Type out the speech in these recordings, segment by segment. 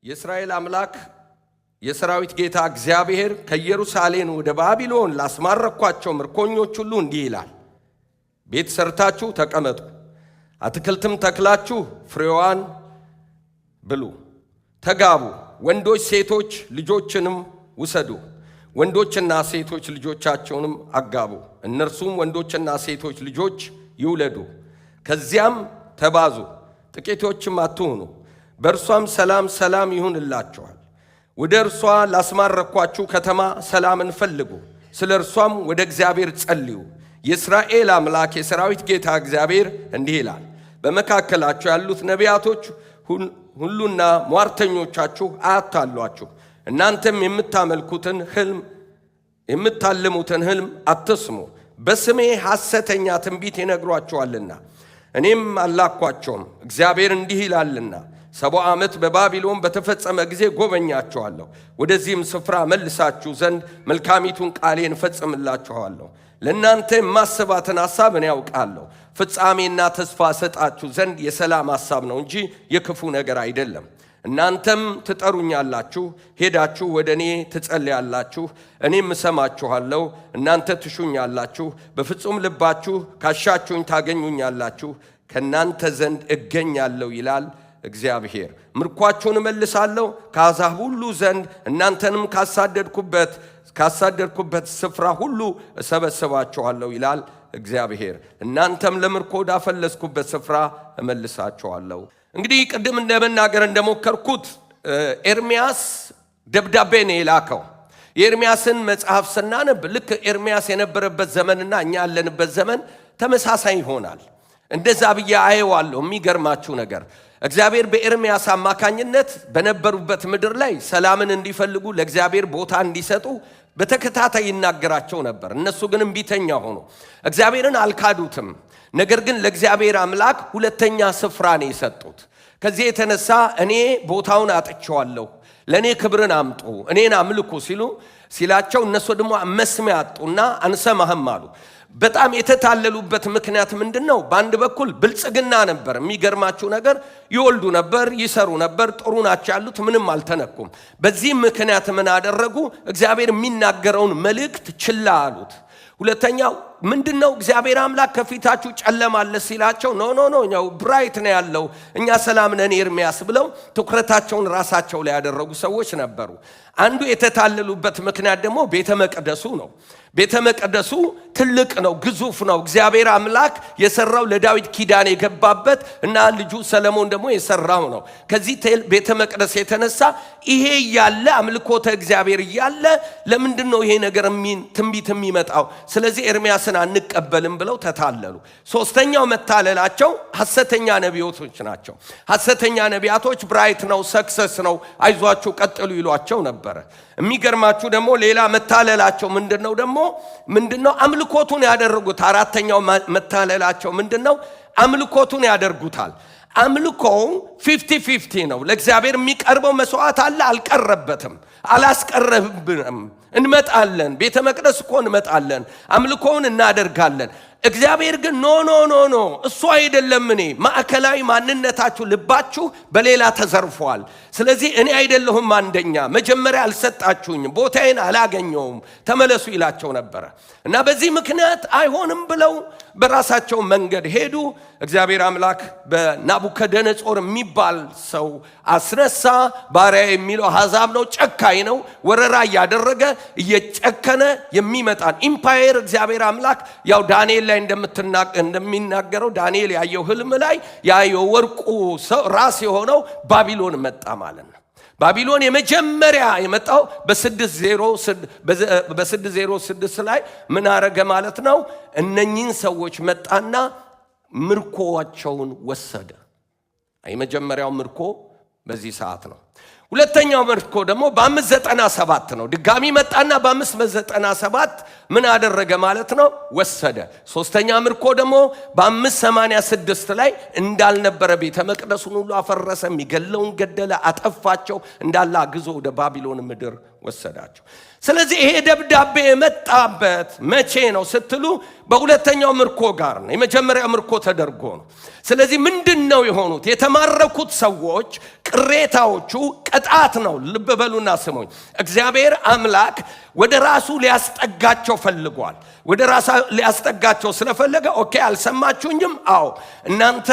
የእስራኤል አምላክ የሰራዊት ጌታ እግዚአብሔር ከኢየሩሳሌም ወደ ባቢሎን ላስማረኳቸው ምርኮኞች ሁሉ እንዲህ ይላል፣ ቤት ሰርታችሁ ተቀመጡ፣ አትክልትም ተክላችሁ ፍሬዋን ብሉ፣ ተጋቡ፣ ወንዶች ሴቶች ልጆችንም ውሰዱ፣ ወንዶችና ሴቶች ልጆቻቸውንም አጋቡ፣ እነርሱም ወንዶችና ሴቶች ልጆች ይውለዱ፣ ከዚያም ተባዙ፣ ጥቂቶችም አትሁኑ፣ በእርሷም ሰላም ሰላም ይሁንላችኋል። ወደ እርሷ ላስማረኳችሁ ከተማ ሰላምን ፈልጉ፣ ስለ እርሷም ወደ እግዚአብሔር ጸልዩ። የእስራኤል አምላክ የሰራዊት ጌታ እግዚአብሔር እንዲህ ይላል፣ በመካከላችሁ ያሉት ነቢያቶች ሁሉና ሟርተኞቻችሁ አያታሏችሁ። እናንተም የምታልሙትን ሕልም አትስሙ፣ በስሜ ሐሰተኛ ትንቢት ይነግሯችኋልና እኔም አላኳቸውም። እግዚአብሔር እንዲህ ይላልና 70 ዓመት በባቢሎን በተፈጸመ ጊዜ ጎበኛችኋለሁ፣ ወደዚህም ስፍራ መልሳችሁ ዘንድ መልካሚቱን ቃሌን እፈጽምላችኋለሁ። ለእናንተ የማስባትን ሐሳብ እኔ ያውቃለሁ፣ ፍጻሜና ተስፋ ሰጣችሁ ዘንድ የሰላም ሐሳብ ነው እንጂ የክፉ ነገር አይደለም። እናንተም ትጠሩኛላችሁ፣ ሄዳችሁ ወደ እኔ ትጸልያላችሁ፣ እኔም እሰማችኋለሁ። እናንተ ትሹኛላችሁ፣ በፍጹም ልባችሁ ካሻችሁኝ ታገኙኛላችሁ፣ ከእናንተ ዘንድ እገኛለሁ ይላል እግዚአብሔር። ምርኳችሁን እመልሳለሁ ከአሕዛብ ሁሉ ዘንድ፣ እናንተንም ካሳደድኩበት ስፍራ ሁሉ እሰበስባችኋለሁ ይላል እግዚአብሔር። እናንተም ለምርኮ ወዳፈለስኩበት ስፍራ እመልሳችኋለሁ። እንግዲህ ቅድም እንደመናገር እንደሞከርኩት ኤርምያስ ደብዳቤ ነው የላከው። የኤርምያስን መጽሐፍ ስናነብ ልክ ኤርምያስ የነበረበት ዘመንና እኛ ያለንበት ዘመን ተመሳሳይ ይሆናል። እንደዛ ብዬ አየዋለሁ። የሚገርማችሁ ነገር እግዚአብሔር በኤርምያስ አማካኝነት በነበሩበት ምድር ላይ ሰላምን እንዲፈልጉ ለእግዚአብሔር ቦታ እንዲሰጡ በተከታታይ ይናገራቸው ነበር። እነሱ ግን እምቢተኛ ሆኑ፣ እግዚአብሔርን አልካዱትም። ነገር ግን ለእግዚአብሔር አምላክ ሁለተኛ ስፍራ ነው የሰጡት። ከዚህ የተነሳ እኔ ቦታውን አጥቼዋለሁ፣ ለእኔ ክብርን አምጡ፣ እኔን አምልኩ ሲላቸው እነሱ ደግሞ መስሚያ አጡና አንሰማህም አሉ። በጣም የተታለሉበት ምክንያት ምንድን ነው? በአንድ በኩል ብልጽግና ነበር። የሚገርማችሁ ነገር ይወልዱ ነበር፣ ይሰሩ ነበር፣ ጥሩ ናቸው ያሉት፣ ምንም አልተነኩም። በዚህ ምክንያት ምን አደረጉ? እግዚአብሔር የሚናገረውን መልእክት ችላ አሉት። ሁለተኛው ምንድነው? እግዚአብሔር አምላክ ከፊታችሁ ጨለማ አለ ሲላቸው ኖ ብራይት ነው ያለው፣ እኛ ሰላም ነን ኤርምያስ ብለው ትኩረታቸውን ራሳቸው ላይ ያደረጉ ሰዎች ነበሩ። አንዱ የተታለሉበት ምክንያት ደግሞ ቤተ መቅደሱ ነው። ቤተ መቅደሱ ትልቅ ነው፣ ግዙፍ ነው። እግዚአብሔር አምላክ የሰራው ለዳዊት ኪዳን የገባበት እና ልጁ ሰለሞን ደግሞ የሰራው ነው። ከዚህ ቤተ መቅደስ የተነሳ ይሄ ያለ አምልኮተ እግዚአብሔር ያለ ለምንድን ነው ይሄ ነገር ትንቢት የሚመጣው? ስለዚህ ኤርምያስን አንቀበልም ብለው ተታለሉ። ሶስተኛው መታለላቸው ሐሰተኛ ነቢያቶች ናቸው። ሐሰተኛ ነቢያቶች ብራይት ነው፣ ሰክሰስ ነው፣ አይዟችሁ ቀጥሉ ይሏቸው ነበር። የሚገርማችሁ ደግሞ ሌላ መታለላቸው ምንድነው? አምልኮቱን ያደርጉት። አራተኛው መታለላቸው ምንድነው? አምልኮቱን ያደርጉታል። አምልኮው 50-50 ነው። ለእግዚአብሔር የሚቀርበው መስዋዕት አለ፣ አልቀረበትም፣ አላስቀረብንም። እንመጣለን፣ ቤተ መቅደስ እኮ እንመጣለን፣ አምልኮውን እናደርጋለን። እግዚአብሔር ግን ኖ እሱ አይደለም። እኔ ማዕከላዊ ማንነታችሁ ልባችሁ በሌላ ተዘርፏል። ስለዚህ እኔ አይደለሁም አንደኛ፣ መጀመሪያ አልሰጣችሁኝም፣ ቦታዬን አላገኘውም፣ ተመለሱ ይላቸው ነበረ እና በዚህ ምክንያት አይሆንም ብለው በራሳቸው መንገድ ሄዱ። እግዚአብሔር አምላክ በናቡከደነጾር የሚባል ሰው አስነሳ። ባሪያ የሚለው አሕዛብ ነው፣ ጨካኝ ነው። ወረራ እያደረገ እየጨከነ የሚመጣን ኢምፓየር እግዚአብሔር አምላክ ያው ዳንኤል ላይ እንደሚናገረው ዳንኤል ያየው ህልም ላይ ያየው ወርቁ ራስ የሆነው ባቢሎን መጣ ማለት ነው። ባቢሎን የመጀመሪያ የመጣው በ606 ላይ ምን አረገ ማለት ነው? እነኚህን ሰዎች መጣና ምርኮዋቸውን ወሰደ። የመጀመሪያው ምርኮ በዚህ ሰዓት ነው። ሁለተኛው ምርኮ ደግሞ በ597 ነው። ድጋሚ መጣና በ597 ምን አደረገ ማለት ነው? ወሰደ። ሶስተኛ ምርኮ ደግሞ በ586 ላይ እንዳልነበረ ቤተ መቅደሱን ሁሉ አፈረሰ፣ የሚገለውን ገደለ፣ አጠፋቸው፣ እንዳለ አግዞ ወደ ባቢሎን ምድር ወሰዳቸው። ስለዚህ ይሄ ደብዳቤ የመጣበት መቼ ነው ስትሉ በሁለተኛው ምርኮ ጋር ነው። የመጀመሪያው ምርኮ ተደርጎ ነው። ስለዚህ ምንድነው የሆኑት? የተማረኩት ሰዎች ቅሬታዎቹ ቅጣት ነው። ልብ በሉና ስሙኝ። እግዚአብሔር አምላክ ወደ ራሱ ሊያስጠጋቸው ፈልጓል። ወደ ራሱ ሊያስጠጋቸው ስለፈለገ ኦኬ አልሰማችሁኝም? አዎ እናንተ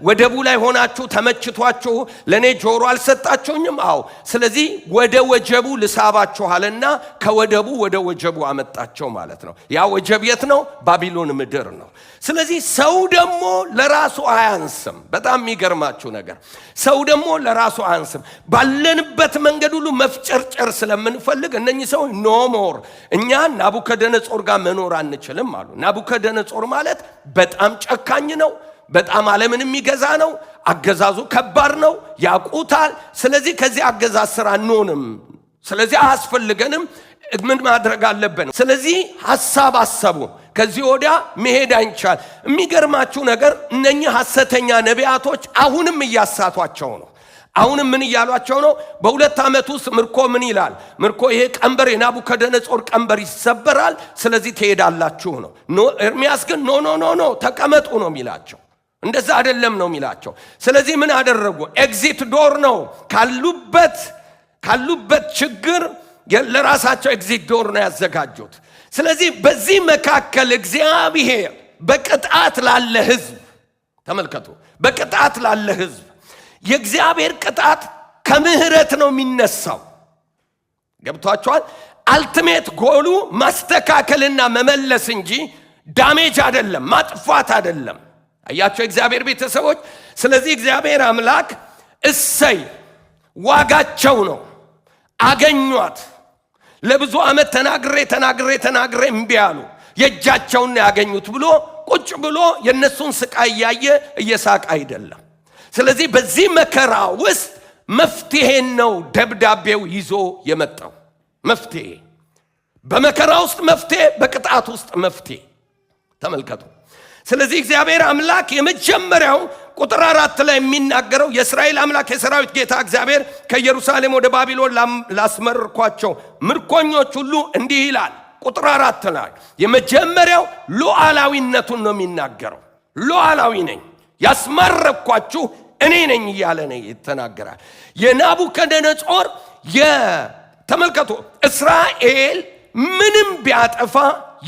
ወደቡ ላይ ሆናችሁ ተመችቷችሁ ለኔ ጆሮ አልሰጣችሁኝም? አዎ ስለዚህ ወደ ወጀቡ ልሳባችኋልና ከወደቡ ወደ ወጀቡ አመጣቸው ማለት ነው። ያ ወጀብ የት ነው? ባቢሎን ምድር ነው። ስለዚህ ሰው ደግሞ ለራሱ አያንስም። በጣም የሚገርማችሁ ነገር ሰው ደግሞ ለራሱ አያንስም። ባለንበት መንገድ ሁሉ መፍጨርጨር ስለምንፈልግ እነኚህ ሰው ኖ ሞር እኛ ናቡከደነጾር ጋር መኖር አንችልም አሉ። ናቡከደነጾር ማለት በጣም ጨካኝ ነው። በጣም ዓለምን የሚገዛ ነው። አገዛዙ ከባድ ነው። ያውቁታል። ስለዚህ ከዚህ አገዛዝ ስራ አንሆንም። ስለዚህ አያስፈልገንም። ምን ማድረግ አለብን? ስለዚህ ሐሳብ አሰቡ። ከዚህ ወዲያ መሄድ አይቻል። የሚገርማችሁ ነገር እነኚህ ሐሰተኛ ነቢያቶች አሁንም እያሳቷቸው ነው። አሁንም ምን እያሏቸው ነው? በሁለት ዓመት ውስጥ ምርኮ ምን ይላል? ምርኮ ይሄ ቀንበር የናቡከደነጾር ቀንበር ይሰበራል። ስለዚህ ትሄዳላችሁ ነው። ኤርምያስ ግን ኖ ኖ ኖ ኖ ተቀመጡ ነው የሚላቸው። እንደዛ አይደለም ነው የሚላቸው። ስለዚህ ምን አደረጉ? ኤግዚት ዶር ነው ካሉበት ችግር ለራሳቸው ኤግዚት ዶር ነው ያዘጋጁት። ስለዚህ በዚህ መካከል እግዚአብሔር በቅጣት ላለ ሕዝብ ተመልከቱ፣ በቅጣት ላለ ሕዝብ የእግዚአብሔር ቅጣት ከምህረት ነው የሚነሳው። ገብቷችኋል? አልቲሜት ጎሉ ማስተካከልና መመለስ እንጂ ዳሜጅ አይደለም፣ ማጥፋት አይደለም። አያቸው እግዚአብሔር ቤተሰቦች። ስለዚህ እግዚአብሔር አምላክ እሰይ ዋጋቸው ነው አገኟት። ለብዙ ዓመት ተናግሬ እምቢ አሉ፣ የእጃቸውን ያገኙት ብሎ ቁጭ ብሎ የነሱን ስቃይ ያየ እየሳቅ አይደለም። ስለዚህ በዚህ መከራ ውስጥ መፍትሄን ነው ደብዳቤው ይዞ የመጣው። መፍትሄ በመከራ ውስጥ መፍትሄ፣ በቅጣት ውስጥ መፍትሄ። ተመልከቱ። ስለዚህ እግዚአብሔር አምላክ የመጀመሪያው ቁጥር 4 ላይ የሚናገረው የእስራኤል አምላክ የሰራዊት ጌታ እግዚአብሔር ከኢየሩሳሌም ወደ ባቢሎን ላስመርኳቸው ምርኮኞች ሁሉ እንዲህ ይላል። ቁጥር 4 ላይ የመጀመሪያው ሉዓላዊነቱን ነው የሚናገረው። ሉዓላዊ ነኝ፣ ያስመረኳችሁ እኔ ነኝ እያለ ነው ይተናገራል። የናቡከደነጾር ተመልከቱ፣ እስራኤል ምንም ቢያጠፋ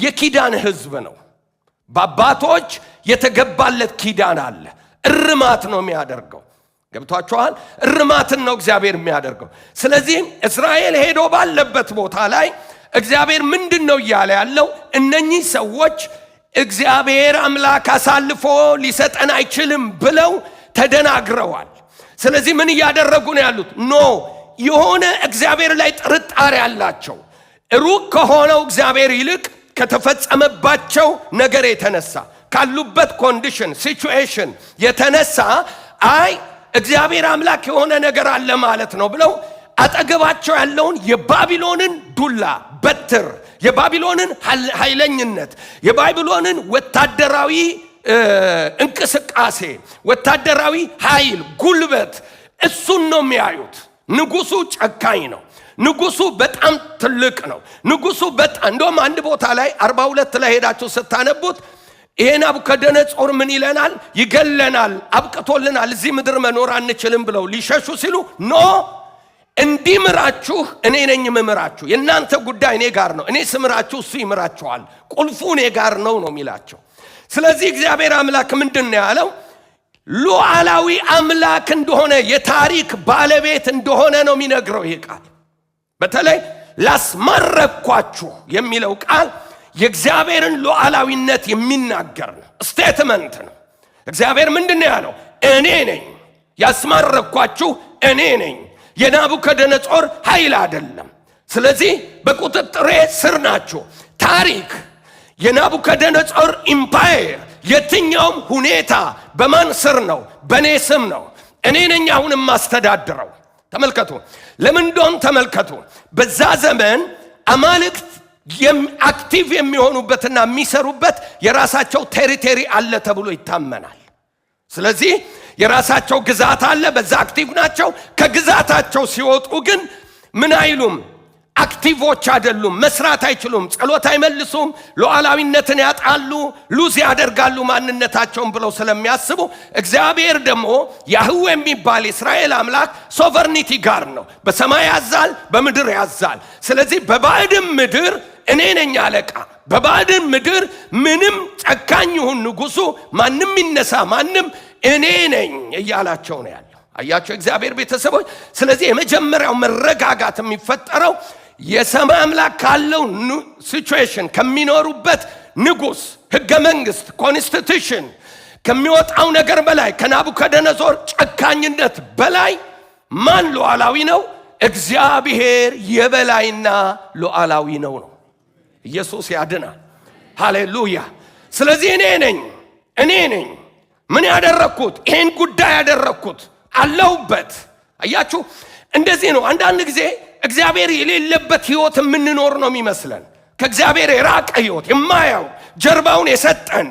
የኪዳን ሕዝብ ነው። በአባቶች የተገባለት ኪዳን አለ። እርማት ነው የሚያደርገው። ገብቷችኋል? እርማትን ነው እግዚአብሔር የሚያደርገው። ስለዚህ እስራኤል ሄዶ ባለበት ቦታ ላይ እግዚአብሔር ምንድነው እያለ ያለው? እነኚህ ሰዎች እግዚአብሔር አምላክ አሳልፎ ሊሰጠን አይችልም ብለው ተደናግረዋል። ስለዚህ ምን እያደረጉ ነው ያሉት? ኖ የሆነ እግዚአብሔር ላይ ጥርጣሬ አላቸው። ሩቅ ከሆነው እግዚአብሔር ይልቅ ከተፈጸመባቸው ነገር የተነሳ ካሉበት ኮንዲሽን ሲቹዌሽን የተነሳ አይ እግዚአብሔር አምላክ የሆነ ነገር አለ ማለት ነው ብለው አጠገባቸው ያለውን የባቢሎንን ዱላ በትር፣ የባቢሎንን ኃይለኝነት፣ የባቢሎንን ወታደራዊ እንቅስቃሴ፣ ወታደራዊ ኃይል፣ ጉልበት እሱን ነው የሚያዩት። ንጉሱ ጨካኝ ነው። ንጉሱ በጣም ትልቅ ነው። ንጉሱ በጣም እንደውም አንድ ቦታ ላይ 42 ላይ ሄዳችሁ ስታነቡት ይሄ ናቡከደነጾር ምን ይለናል? ይገለናል፣ አብቅቶልናል፣ እዚህ ምድር መኖር አንችልም ብለው ሊሸሹ ሲሉ ኖ እንዲምራችሁ እኔ ነኝ የምምራችሁ፣ የእናንተ ጉዳይ እኔ ጋር ነው፣ እኔ ስምራችሁ እሱ ይምራችኋል፣ ቁልፉ እኔ ጋር ነው የሚላቸው። ስለዚህ እግዚአብሔር አምላክ ምንድን ነው ያለው? ሉዓላዊ አምላክ እንደሆነ የታሪክ ባለቤት እንደሆነ ነው የሚነግረው ይሄ ቃል። በተለይ ላስማረኳችሁ የሚለው ቃል የእግዚአብሔርን ሉዓላዊነት የሚናገር ነው። ስቴትመንት ነው። እግዚአብሔር ምንድን ነው ያለው? እኔ ነኝ ያስማረኳችሁ፣ እኔ ነኝ፣ የናቡከደነጾር ኃይል አይደለም። ስለዚህ በቁጥጥሬ ስር ናችሁ። ታሪክ የናቡከደነጾር ኢምፓየር የትኛውም ሁኔታ በማን ስር ነው? በእኔ ስም ነው። እኔ ነኝ አሁን የማስተዳድረው። ተመልከቱ። ለምን እንደሆነ ተመልከቱ። በዛ ዘመን አማልክት አክቲቭ የሚሆኑበትና የሚሰሩበት የራሳቸው ቴሪቶሪ አለ ተብሎ ይታመናል። ስለዚህ የራሳቸው ግዛት አለ፣ በዛ አክቲቭ ናቸው። ከግዛታቸው ሲወጡ ግን ምን አይሉም? አክቲቮች አይደሉም፣ መስራት አይችሉም፣ ጸሎት አይመልሱም፣ ሉዓላዊነትን ያጣሉ፣ ሉዝ ያደርጋሉ ማንነታቸውን ብለው ስለሚያስቡ እግዚአብሔር ደግሞ ያህዌ የሚባል እስራኤል አምላክ ሶቨርኒቲ ጋር ነው። በሰማይ ያዛል፣ በምድር ያዛል። ስለዚህ በባዕድም ምድር እኔ ነኝ አለቃ። በባዕድም ምድር ምንም ጨካኝ ይሁን ንጉሱ፣ ማንም ይነሳ ማንም እኔ ነኝ እያላቸው ነው ያለው። አያቸው እግዚአብሔር ቤተሰቦች። ስለዚህ የመጀመሪያው መረጋጋት የሚፈጠረው የሰማይ አምላክ ካለው ሲቹዌሽን ከሚኖሩበት ንጉስ ህገ መንግስት ኮንስቲቱሽን ከሚወጣው ነገር በላይ ከናቡከደነጾር ጨካኝነት በላይ ማን ሉዓላዊ ነው? እግዚአብሔር የበላይና ሉዓላዊ ነው። ኢየሱስ ያድናል። ሃሌሉያ። ስለዚህ እኔ ነኝ ምን ያደረኩት? ይሄን ጉዳይ ያደረኩት አለሁበት። አያችሁ እንደዚህ ነው። አንዳንድ ጊዜ እግዚአብሔር የሌለበት ህይወት የምንኖር ነው የሚመስለን። ከእግዚአብሔር የራቀ ህይወት የማያው ጀርባውን የሰጠን።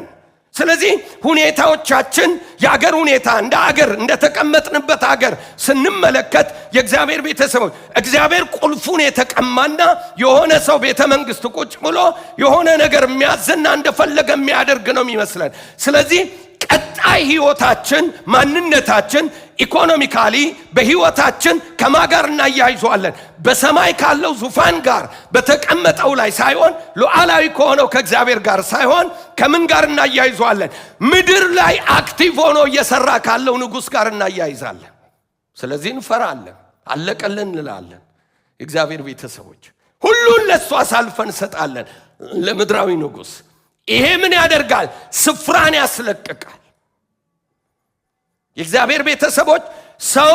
ስለዚህ ሁኔታዎቻችን የአገር ሁኔታ እንደ አገር እንደተቀመጥንበት አገር ስንመለከት የእግዚአብሔር ቤተሰቦች እግዚአብሔር ቁልፉን የተቀማና የሆነ ሰው ቤተ መንግስት ቁጭ ብሎ የሆነ ነገር የሚያዝና እንደፈለገ የሚያደርግ ነው የሚመስለን። ስለዚህ ቀጣይ ህይወታችን ማንነታችን ኢኮኖሚካሊ በህይወታችን ከማጋር እናያይዟለን። በሰማይ ካለው ዙፋን ጋር በተቀመጠው ላይ ሳይሆን ሉዓላዊ ከሆነው ከእግዚአብሔር ጋር ሳይሆን ከምን ጋር እናያይዟለን? ምድር ላይ አክቲቭ ሆኖ እየሰራ ካለው ንጉስ ጋር እናያይዛለን። ስለዚህ እንፈራለን፣ አለቀልን እንላለን። እግዚአብሔር ቤተሰቦች ሁሉን ለሱ አሳልፈን እንሰጣለን ለምድራዊ ንጉስ። ይሄ ምን ያደርጋል? ስፍራን ያስለቅቃል። የእግዚአብሔር ቤተሰቦች ሰው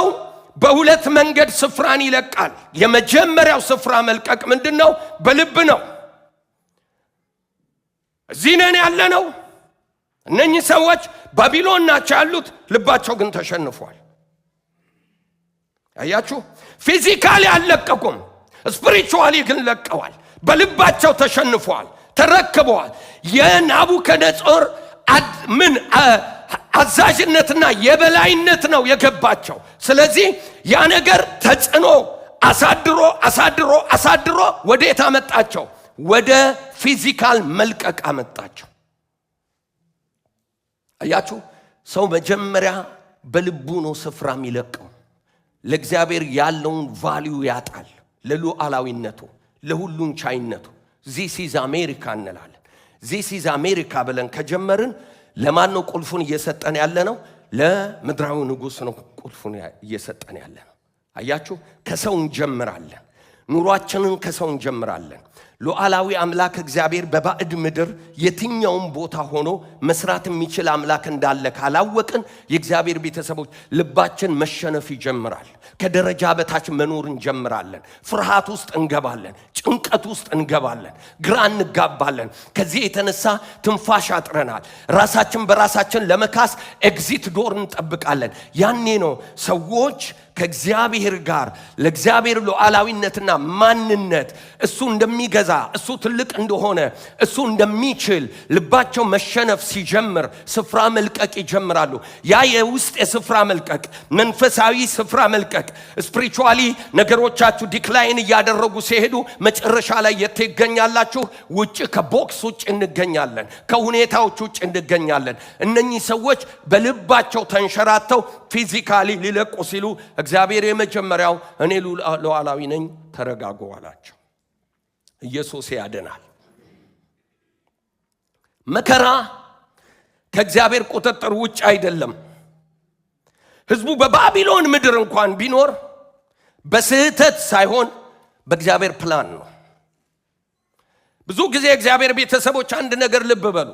በሁለት መንገድ ስፍራን ይለቃል። የመጀመሪያው ስፍራ መልቀቅ ምንድነው? በልብ ነው። እዚህ ነን ያለነው። እነኚህ ሰዎች ባቢሎን ናቸው ያሉት፣ ልባቸው ግን ተሸንፏል። አያችሁ፣ ፊዚካሊ አልለቀቁም፣ ስፒሪቹዋሊ ግን ለቀዋል። በልባቸው ተሸንፏል፣ ተረክበዋል። የናቡከደነጾር አዛዥነትና የበላይነት ነው የገባቸው። ስለዚህ ያ ነገር ተጽዕኖ አሳድሮ ወዴት አመጣቸው? ወደ ፊዚካል መልቀቅ አመጣቸው። አያችሁ፣ ሰው መጀመሪያ በልቡ ነው ስፍራ የሚለቀው። ለእግዚአብሔር ያለውን ቫልዩ ያጣል፣ ለሉዓላዊነቱ፣ ለሁሉን ቻይነቱ። ዚስ ኢዝ አሜሪካ እንላለን። ዚስ ኢዝ አሜሪካ ብለን ከጀመርን ለማን ነው ቁልፉን እየሰጠን ያለ ነው? ለምድራዊ ንጉስ ነው ቁልፉን እየሰጠን ያለ ነው። አያችሁ፣ ከሰው እንጀምራለን። ኑሯችንን ከሰው እንጀምራለን። ሉዓላዊ አምላክ እግዚአብሔር በባዕድ ምድር የትኛውም ቦታ ሆኖ መስራት የሚችል አምላክ እንዳለ ካላወቅን የእግዚአብሔር ቤተሰቦች ልባችን መሸነፍ ይጀምራል። ከደረጃ በታች መኖር እንጀምራለን። ፍርሃት ውስጥ እንገባለን፣ ጭንቀት ውስጥ እንገባለን፣ ግራ እንጋባለን። ከዚህ የተነሳ ትንፋሽ አጥረናል። ራሳችን በራሳችን ለመካስ ኤግዚት ዶር እንጠብቃለን። ያኔ ነው ሰዎች ከእግዚአብሔር ጋር ለእግዚአብሔር ሉዓላዊነትና ማንነት እሱ እንደሚገዛ እሱ ትልቅ እንደሆነ እሱ እንደሚችል ልባቸው መሸነፍ ሲጀምር ስፍራ መልቀቅ ይጀምራሉ። ያ የውስጥ የስፍራ መልቀቅ፣ መንፈሳዊ ስፍራ መልቀቅ፣ ስፒሪቹዋሊ ነገሮቻችሁ ዲክላይን እያደረጉ ሲሄዱ መጨረሻ ላይ የት ይገኛላችሁ? ውጭ ከቦክስ ውጭ እንገኛለን፣ ከሁኔታዎች ውጭ እንገኛለን። እነኚህ ሰዎች በልባቸው ተንሸራተው ፊዚካሊ ሊለቁ ሲሉ እግዚአብሔር የመጀመሪያው እኔ ሉዓላዊ ነኝ ተረጋጉ አላቸው። ኢየሱስ ያድናል። መከራ ከእግዚአብሔር ቁጥጥር ውጭ አይደለም። ህዝቡ በባቢሎን ምድር እንኳን ቢኖር በስህተት ሳይሆን በእግዚአብሔር ፕላን ነው። ብዙ ጊዜ እግዚአብሔር ቤተሰቦች አንድ ነገር ልብ በሉ።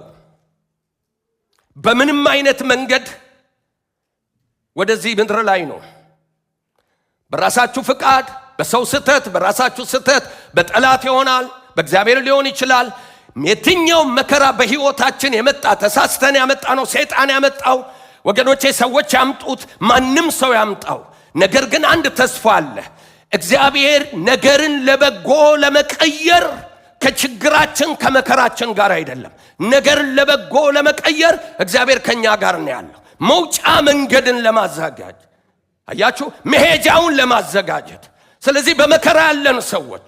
በምንም አይነት መንገድ ወደዚህ ምድር ላይ ነው በራሳችሁ ፍቃድ፣ በሰው ስህተት፣ በራሳችሁ ስህተት፣ በጠላት ይሆናል፣ በእግዚአብሔር ሊሆን ይችላል። የትኛው መከራ በህይወታችን የመጣ ተሳስተን ያመጣ ነው፣ ሰይጣን ያመጣው፣ ወገኖቼ ሰዎች ያምጡት፣ ማንም ሰው ያምጣው። ነገር ግን አንድ ተስፋ አለ። እግዚአብሔር ነገርን ለበጎ ለመቀየር ከችግራችን ከመከራችን ጋር አይደለም። ነገርን ለበጎ ለመቀየር እግዚአብሔር ከኛ ጋር ነው ያለው። መውጫ መንገድን ለማዘጋጀት አያችሁ፣ መሄጃውን ለማዘጋጀት። ስለዚህ በመከራ ያለን ሰዎች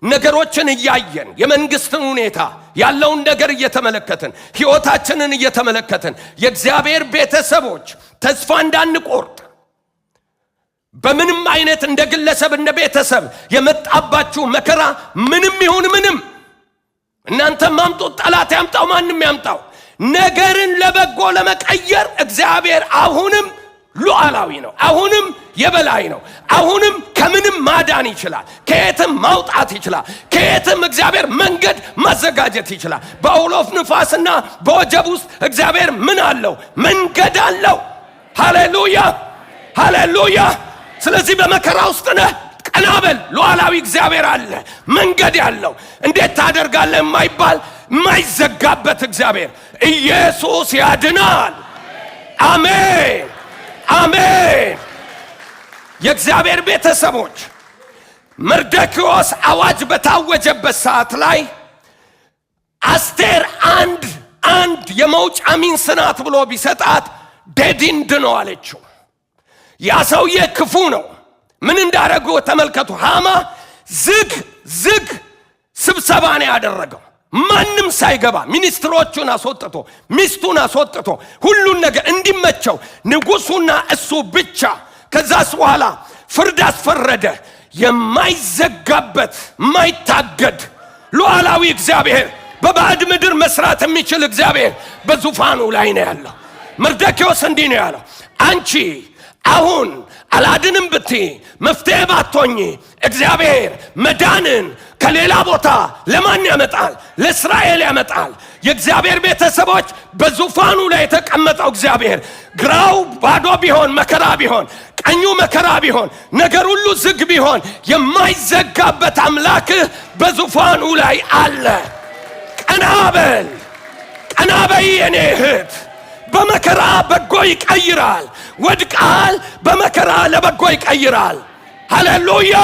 ነገሮችን እያየን የመንግስትን ሁኔታ ያለውን ነገር እየተመለከትን ሕይወታችንን እየተመለከትን የእግዚአብሔር ቤተሰቦች ተስፋ እንዳንቆርጥ በምንም አይነት እንደ ግለሰብ እንደ ቤተሰብ የመጣባችሁ መከራ ምንም ይሁን ምንም እናንተ ማምጡት ጠላት ያምጣው ማንም ያምጣው ነገርን ለበጎ ለመቀየር እግዚአብሔር አሁንም ሉዓላዊ ነው። አሁንም የበላይ ነው። አሁንም ከምንም ማዳን ይችላል። ከየትም ማውጣት ይችላል። ከየትም እግዚአብሔር መንገድ ማዘጋጀት ይችላል። በአውሎፍ ንፋስና በወጀብ ውስጥ እግዚአብሔር ምን አለው? መንገድ አለው። ሃሌሉያ ሃሌሉያ። ስለዚህ በመከራ ውስጥ ነህ፣ ቀና በል። ሉዓላዊ እግዚአብሔር አለ፣ መንገድ ያለው። እንዴት ታደርጋለህ የማይባል የማይዘጋበት እግዚአብሔር ኢየሱስ ያድናል። አሜን አሜን። የእግዚአብሔር ቤተሰቦች መርዶክዮስ አዋጅ በታወጀበት ሰዓት ላይ አስቴር አንድ የመውጫ ሚንስ ናት ብሎ ቢሰጣት ዴዲንድ ነው አለችው። ያ ሰውዬ ክፉ ነው። ምን እንዳደረጉ ተመልከቱ። ሃማ ዝግ ስብሰባ ነው ያደረገው። ማንም ሳይገባ ሚኒስትሮቹን አስወጥቶ ሚስቱን አስወጥቶ ሁሉን ነገር እንዲመቸው ንጉሱና እሱ ብቻ። ከዛስ በኋላ ፍርድ አስፈረደ። የማይዘጋበት የማይታገድ ሉዓላዊ እግዚአብሔር በባዕድ ምድር መስራት የሚችል እግዚአብሔር በዙፋኑ ላይ ነው ያለው። መርዶክዮስ እንዲህ ነው ያለው፣ አንቺ አሁን አላድንም ብትይ መፍትሄ ባትሆኚ እግዚአብሔር መዳንን ከሌላ ቦታ ለማን ያመጣል? ለእስራኤል ያመጣል። የእግዚአብሔር ቤተሰቦች በዙፋኑ ላይ የተቀመጠው እግዚአብሔር ግራው ባዶ ቢሆን መከራ ቢሆን ቀኙ መከራ ቢሆን ነገር ሁሉ ዝግ ቢሆን የማይዘጋበት አምላክህ በዙፋኑ ላይ አለ። ቀና በል፣ ቀና በይ የኔ እህት። በመከራ በጎ ይቀይራል። ወድቃል፣ በመከራ ለበጎ ይቀይራል። ሃሌሉያ።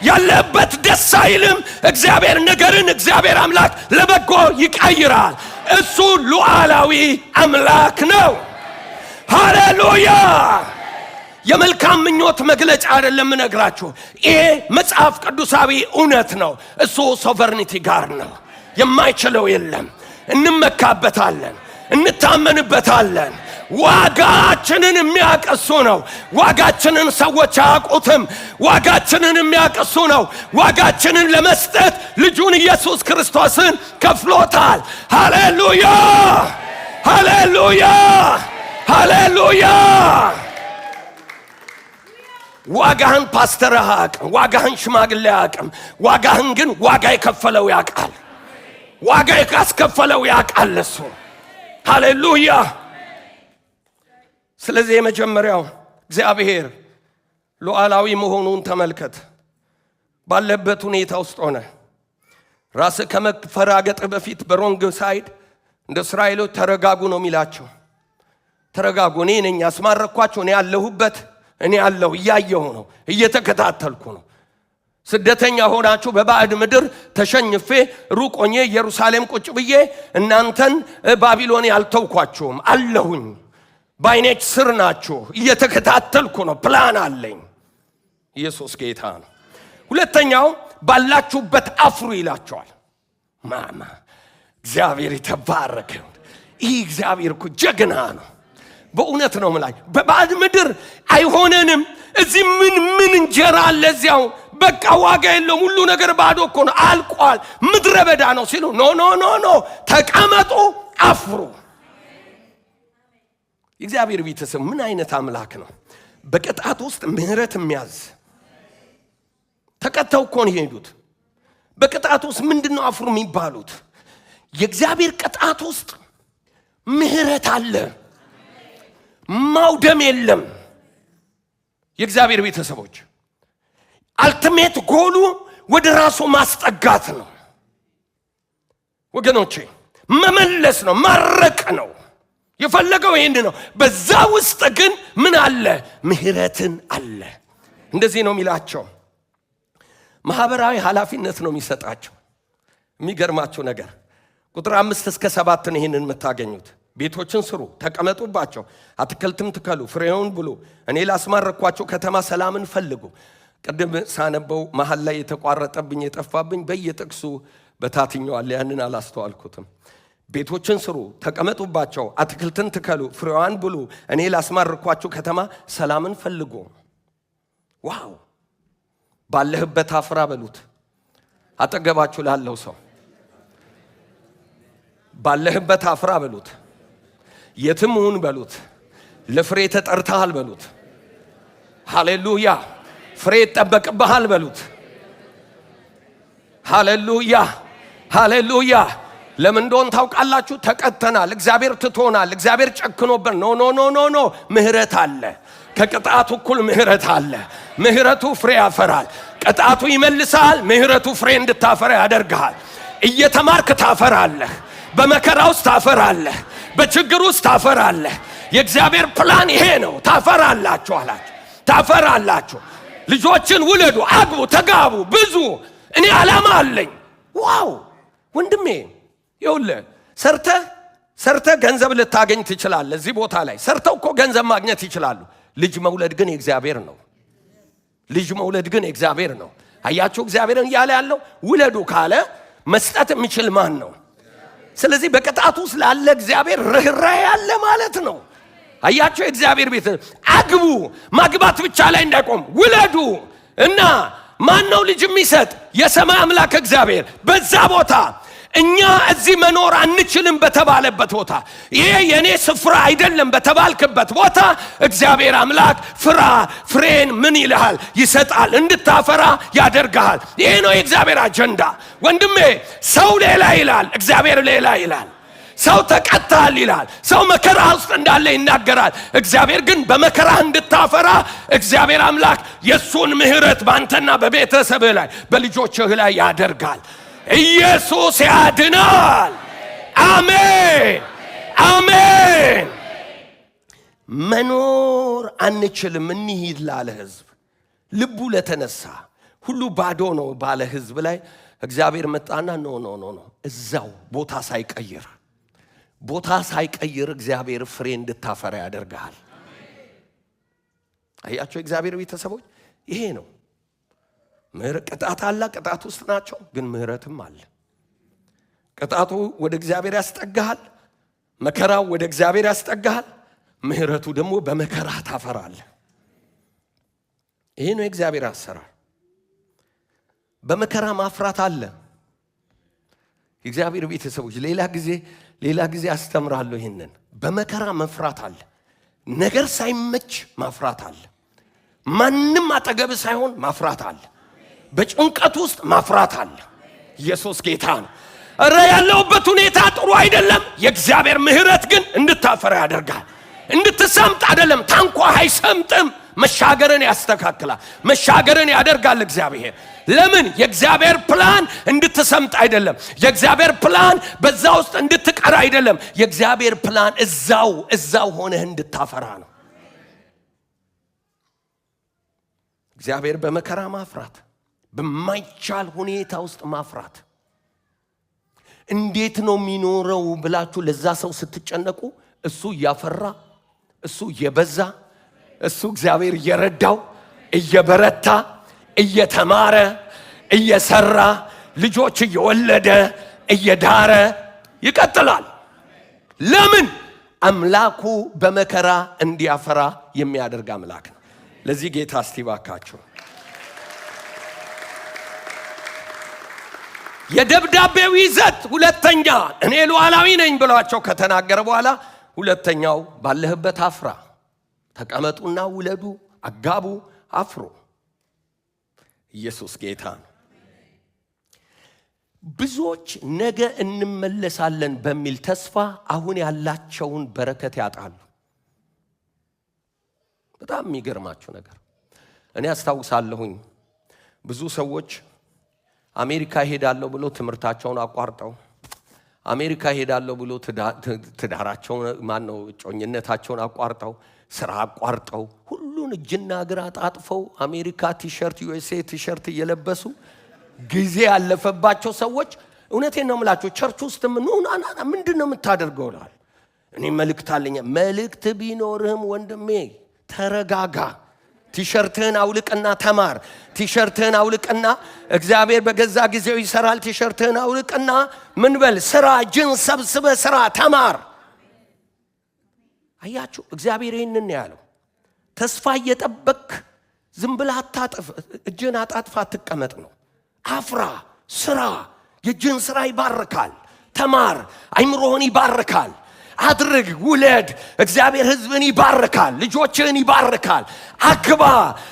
ያለበት ደስ አይልም። እግዚአብሔር ነገርን እግዚአብሔር አምላክ ለበጎ ይቀይራል። እሱ ሉዓላዊ አምላክ ነው። ሃሌሉያ። የመልካም ምኞት መግለጫ አይደለም ነግራችሁ። ይሄ መጽሐፍ ቅዱሳዊ እውነት ነው። እሱ ሶቨርኒቲ ጋር ነው። የማይችለው የለም። እንመካበታለን፣ እንታመንበታለን። ዋጋችንን የሚያቀሱ ነው። ዋጋችንን ሰዎች አያውቁትም። ዋጋችንን የሚያቀሱ ነው። ዋጋችንን ለመስጠት ልጁን ኢየሱስ ክርስቶስን ከፍሎታል። ሃሌሉያ ሃሌሉያ ሃሌሉያ። ዋጋህን ፓስተር አያውቅም። ዋጋህን ሽማግሌ አያውቅም። ዋጋህን ግን ዋጋ የከፈለው ያውቃል። ዋጋ ያስከፈለው ያውቃል እሱ። ሃሌሉያ። ስለዚህ የመጀመሪያው እግዚአብሔር ሉዓላዊ መሆኑን ተመልከት። ባለበት ሁኔታ ውስጥ ሆነ ራስህ ከመፈራገጥ በፊት በሮንግ ሳይድ እንደ እስራኤሎች ተረጋጉ ነው የሚላቸው። ተረጋጉ፣ እኔ ነኝ ያስማረኳቸው፣ እኔ ያለሁበት፣ እኔ ያለሁ እያየሁ ነው፣ እየተከታተልኩ ነው። ስደተኛ ሆናችሁ በባዕድ ምድር ተሸንፌ ሩቅ ሆኜ ኢየሩሳሌም ቁጭ ብዬ እናንተን ባቢሎን ያልተውኳችሁም አለሁኝ። በዓይኔች ስር ናችሁ፣ እየተከታተልኩ ነው፣ ፕላን አለኝ። ኢየሱስ ጌታ ነው። ሁለተኛው ባላችሁበት አፍሩ ይላቸዋል። ማማ እግዚአብሔር የተባረከ። ይህ እግዚአብሔር እኮ ጀግና ነው። በእውነት ነው የምላችሁ። በባዕድ ምድር አይሆነንም። እዚህ ምን እንጀራ አለ? እዚያው በቃ ዋጋ የለውም፣ ሁሉ ነገር ባዶ እኮ ነው፣ አልቋል፣ ምድረ በዳ ነው ሲሉ ኖ ተቀመጡ፣ አፍሩ። የእግዚአብሔር ቤተሰብ ምን አይነት አምላክ ነው? በቅጣት ውስጥ ምህረት የሚያዝ ተቀተው እኮ ነው የሄዱት። በቅጣት ውስጥ ምንድነው አፍሩ የሚባሉት? የእግዚአብሔር ቅጣት ውስጥ ምህረት አለ፣ ማውደም የለም። የእግዚአብሔር ቤተሰቦች አልቲሜት ጎሉ ወደ ራሱ ማስጠጋት ነው ወገኖቼ፣ መመለስ ነው፣ ማረቅ ነው። የፈለገው ይሄን ነው። በዛ ውስጥ ግን ምን አለ? ምህረትን አለ። እንደዚህ ነው የሚላቸው። ማህበራዊ ኃላፊነት ነው የሚሰጣቸው። የሚገርማቸው ነገር ቁጥር 5 እስከ 7 ነው ይሄንን የምታገኙት። ቤቶችን ስሩ፣ ተቀመጡባቸው፣ አትክልትም ትከሉ፣ ፍሬውን ብሉ፣ እኔ ላስማረኳቸው ከተማ ሰላምን ፈልጉ፣ ቅድም ሳነበው መሃል ላይ የተቋረጠብኝ የጠፋብኝ በየጥቅሱ በታትኛዋል። ያንን አላስተዋልኩትም። ቤቶችን ስሩ፣ ተቀመጡባቸው፣ አትክልትን ትከሉ፣ ፍሬዋን ብሉ፣ እኔ ላስማርኳችሁ ከተማ ሰላምን ፈልጉ። ዋው! ባለህበት አፍራ በሉት። አጠገባችሁ ላለው ሰው ባለህበት አፍራ በሉት። የትም ሁን በሉት። ለፍሬ ተጠርተሃል በሉት። ሃሌሉያ! ፍሬ ይጠበቅብሃል በሉት። ሃሌሉያ! ሃሌሉያ! ለምን እንደሆነ ታውቃላችሁ? ተቀጥተናል። እግዚአብሔር ትቶናል። እግዚአብሔር ጨክኖብን። ኖ ኖ ኖ ኖ ኖ፣ ምህረት አለ። ከቅጣቱ እኩል ምህረት አለ። ምህረቱ ፍሬ ያፈራል። ቅጣቱ ይመልሳል። ምህረቱ ፍሬ እንድታፈራ ያደርግሃል። እየተማርክ ታፈራለህ። በመከራ ውስጥ ታፈራለህ። በችግር ውስጥ ታፈራለህ። የእግዚአብሔር ፕላን ይሄ ነው። ታፈራላችሁ አላችሁ። ታፈራላችሁ። ልጆችን ውለዱ፣ አግቡ፣ ተጋቡ፣ ብዙ። እኔ ዓላማ አለኝ። ዋው ወንድሜ፣ ይኸውልህ ሰርተህ ገንዘብ ልታገኝ ትችላለህ። እዚህ ቦታ ላይ ሰርተው እኮ ገንዘብ ማግኘት ይችላሉ። ልጅ መውለድ ግን የእግዚአብሔር ነው። ልጅ መውለድ ግን የእግዚአብሔር ነው። አያችሁ፣ እግዚአብሔርን እያለ ያለው ውለዱ ካለ መስጠት የሚችል ማን ነው? ስለዚህ በቅጣቱ ውስጥ ላለ እግዚአብሔር ርኅራኄ ያለ ማለት ነው። አያችሁ፣ የእግዚአብሔር ቤት አግቡ። ማግባት ብቻ ላይ እንዳይቆም ውለዱ። እና ማን ነው ልጅ የሚሰጥ? የሰማይ አምላክ እግዚአብሔር። በዛ ቦታ እኛ እዚህ መኖር አንችልም በተባለበት ቦታ፣ ይሄ የኔ ስፍራ አይደለም በተባልክበት ቦታ እግዚአብሔር አምላክ ፍሬን ምን ይልሃል? ይሰጣል። እንድታፈራ ያደርግሃል። ይሄ ነው የእግዚአብሔር አጀንዳ ወንድሜ። ሰው ሌላ ይላል፣ እግዚአብሔር ሌላ ይላል። ሰው ተቀጣል ይላል። ሰው መከራ ውስጥ እንዳለ ይናገራል። እግዚአብሔር ግን በመከራህ እንድታፈራ እግዚአብሔር አምላክ የሱን ምህረት ባንተና በቤተሰብህ ላይ በልጆችህ ላይ ያደርጋል። ኢየሱስ ያድናል። አሜን አሜን። መኖር አንችልም እንሂድ ላለ ህዝብ፣ ልቡ ለተነሳ ሁሉ ባዶ ነው ባለ ህዝብ ላይ እግዚአብሔር መጣና ኖ ኖ ኖ ኖ፣ እዛው ቦታ ሳይቀይር እግዚአብሔር ፍሬ እንድታፈራ ያደርጋል። አያቸው እግዚአብሔር ቤተሰቦች፣ ይሄ ነው ቅጣት አለ። ቅጣት ውስጥ ናቸው፣ ግን ምህረትም አለ። ቅጣቱ ወደ እግዚአብሔር ያስጠጋሃል። መከራው ወደ እግዚአብሔር ያስጠጋሃል። ምህረቱ ደግሞ በመከራ ታፈራለህ። ይሄ ነው የእግዚአብሔር አሰራር። በመከራ ማፍራት አለ። የእግዚአብሔር ቤተሰቦች ሌላ ጊዜ አስተምራለሁ ይሄንን። በመከራ መፍራት አለ። ነገር ሳይመች ማፍራት አለ። ማንም አጠገብ ሳይሆን ማፍራት አለ። በጭንቀት ውስጥ ማፍራት አለ። ኢየሱስ ጌታ ነው። እረ ያለውበት ሁኔታ ጥሩ አይደለም። የእግዚአብሔር ምህረት ግን እንድታፈራ ያደርጋል። እንድትሰምጥ አይደለም። ታንኳ አይሰምጥም። መሻገርን ያስተካክላል። መሻገርን ያደርጋል እግዚአብሔር። ለምን? የእግዚአብሔር ፕላን እንድትሰምጥ አይደለም። የእግዚአብሔር ፕላን በዛ ውስጥ እንድትቀር አይደለም። የእግዚአብሔር ፕላን እዛው ሆነህ እንድታፈራ ነው። እግዚአብሔር በመከራ ማፍራት፣ በማይቻል ሁኔታ ውስጥ ማፍራት። እንዴት ነው የሚኖረው ብላችሁ ለዛ ሰው ስትጨነቁ፣ እሱ እያፈራ፣ እሱ እየበዛ፣ እሱ እግዚአብሔር እየረዳው፣ እየበረታ፣ እየተማረ፣ እየሰራ፣ ልጆች እየወለደ፣ እየዳረ ይቀጥላል። ለምን? አምላኩ በመከራ እንዲያፈራ የሚያደርግ አምላክ ነው። ለዚህ ጌታ እስቲ ባካችሁ የደብዳቤው ይዘት ሁለተኛ እኔ ሉዓላዊ ነኝ ብሏቸው ከተናገረ በኋላ ሁለተኛው ባለህበት አፍራ፣ ተቀመጡና ውለዱ፣ አጋቡ፣ አፍሩ። ኢየሱስ ጌታ ነው። ብዙዎች ነገ እንመለሳለን በሚል ተስፋ አሁን ያላቸውን በረከት ያጣሉ። በጣም የሚገርማችሁ ነገር እኔ አስታውሳለሁኝ ብዙ ሰዎች አሜሪካ ሄዳለሁ ብሎ ትምህርታቸውን አቋርጠው፣ አሜሪካ ሄዳለሁ ብሎ ትዳራቸውን ጮኝነታቸውን አቋርጠው፣ ስራ አቋርጠው፣ ሁሉን እጅና እግር አጣጥፈው አሜሪካ ቲሸርት ዩኤስኤ ቲሸርት እየለበሱ ጊዜ ያለፈባቸው ሰዎች እውነቴን ነው የምላቸው ቸርች ውስጥ ምንድነው የምታደርገው ይላል። እኔ መልእክት አለኝ። መልእክት ቢኖርህም ወንድሜ ተረጋጋ፣ ቲሸርትህን አውልቅና ተማር። ቲሸርትህን አውልቅና እግዚአብሔር በገዛ ጊዜው ይሰራል። ቲሸርትህን አውልቅና ምን በል ስራ፣ እጅን ሰብስበ ስራ፣ ተማር። አያችሁ እግዚአብሔር ይህንን ያለው። ተስፋ እየጠበክ ዝም ብለህ አታጥፍ፣ እጅን አጣጥፋ አትቀመጥ ነው። አፍራ፣ ስራ። የእጅን ስራ ይባርካል። ተማር፣ አይምሮህን ይባርካል። አድርግ፣ ውለድ። እግዚአብሔር ህዝብን ይባርካል። ልጆችህን ይባርካል። አግባ፣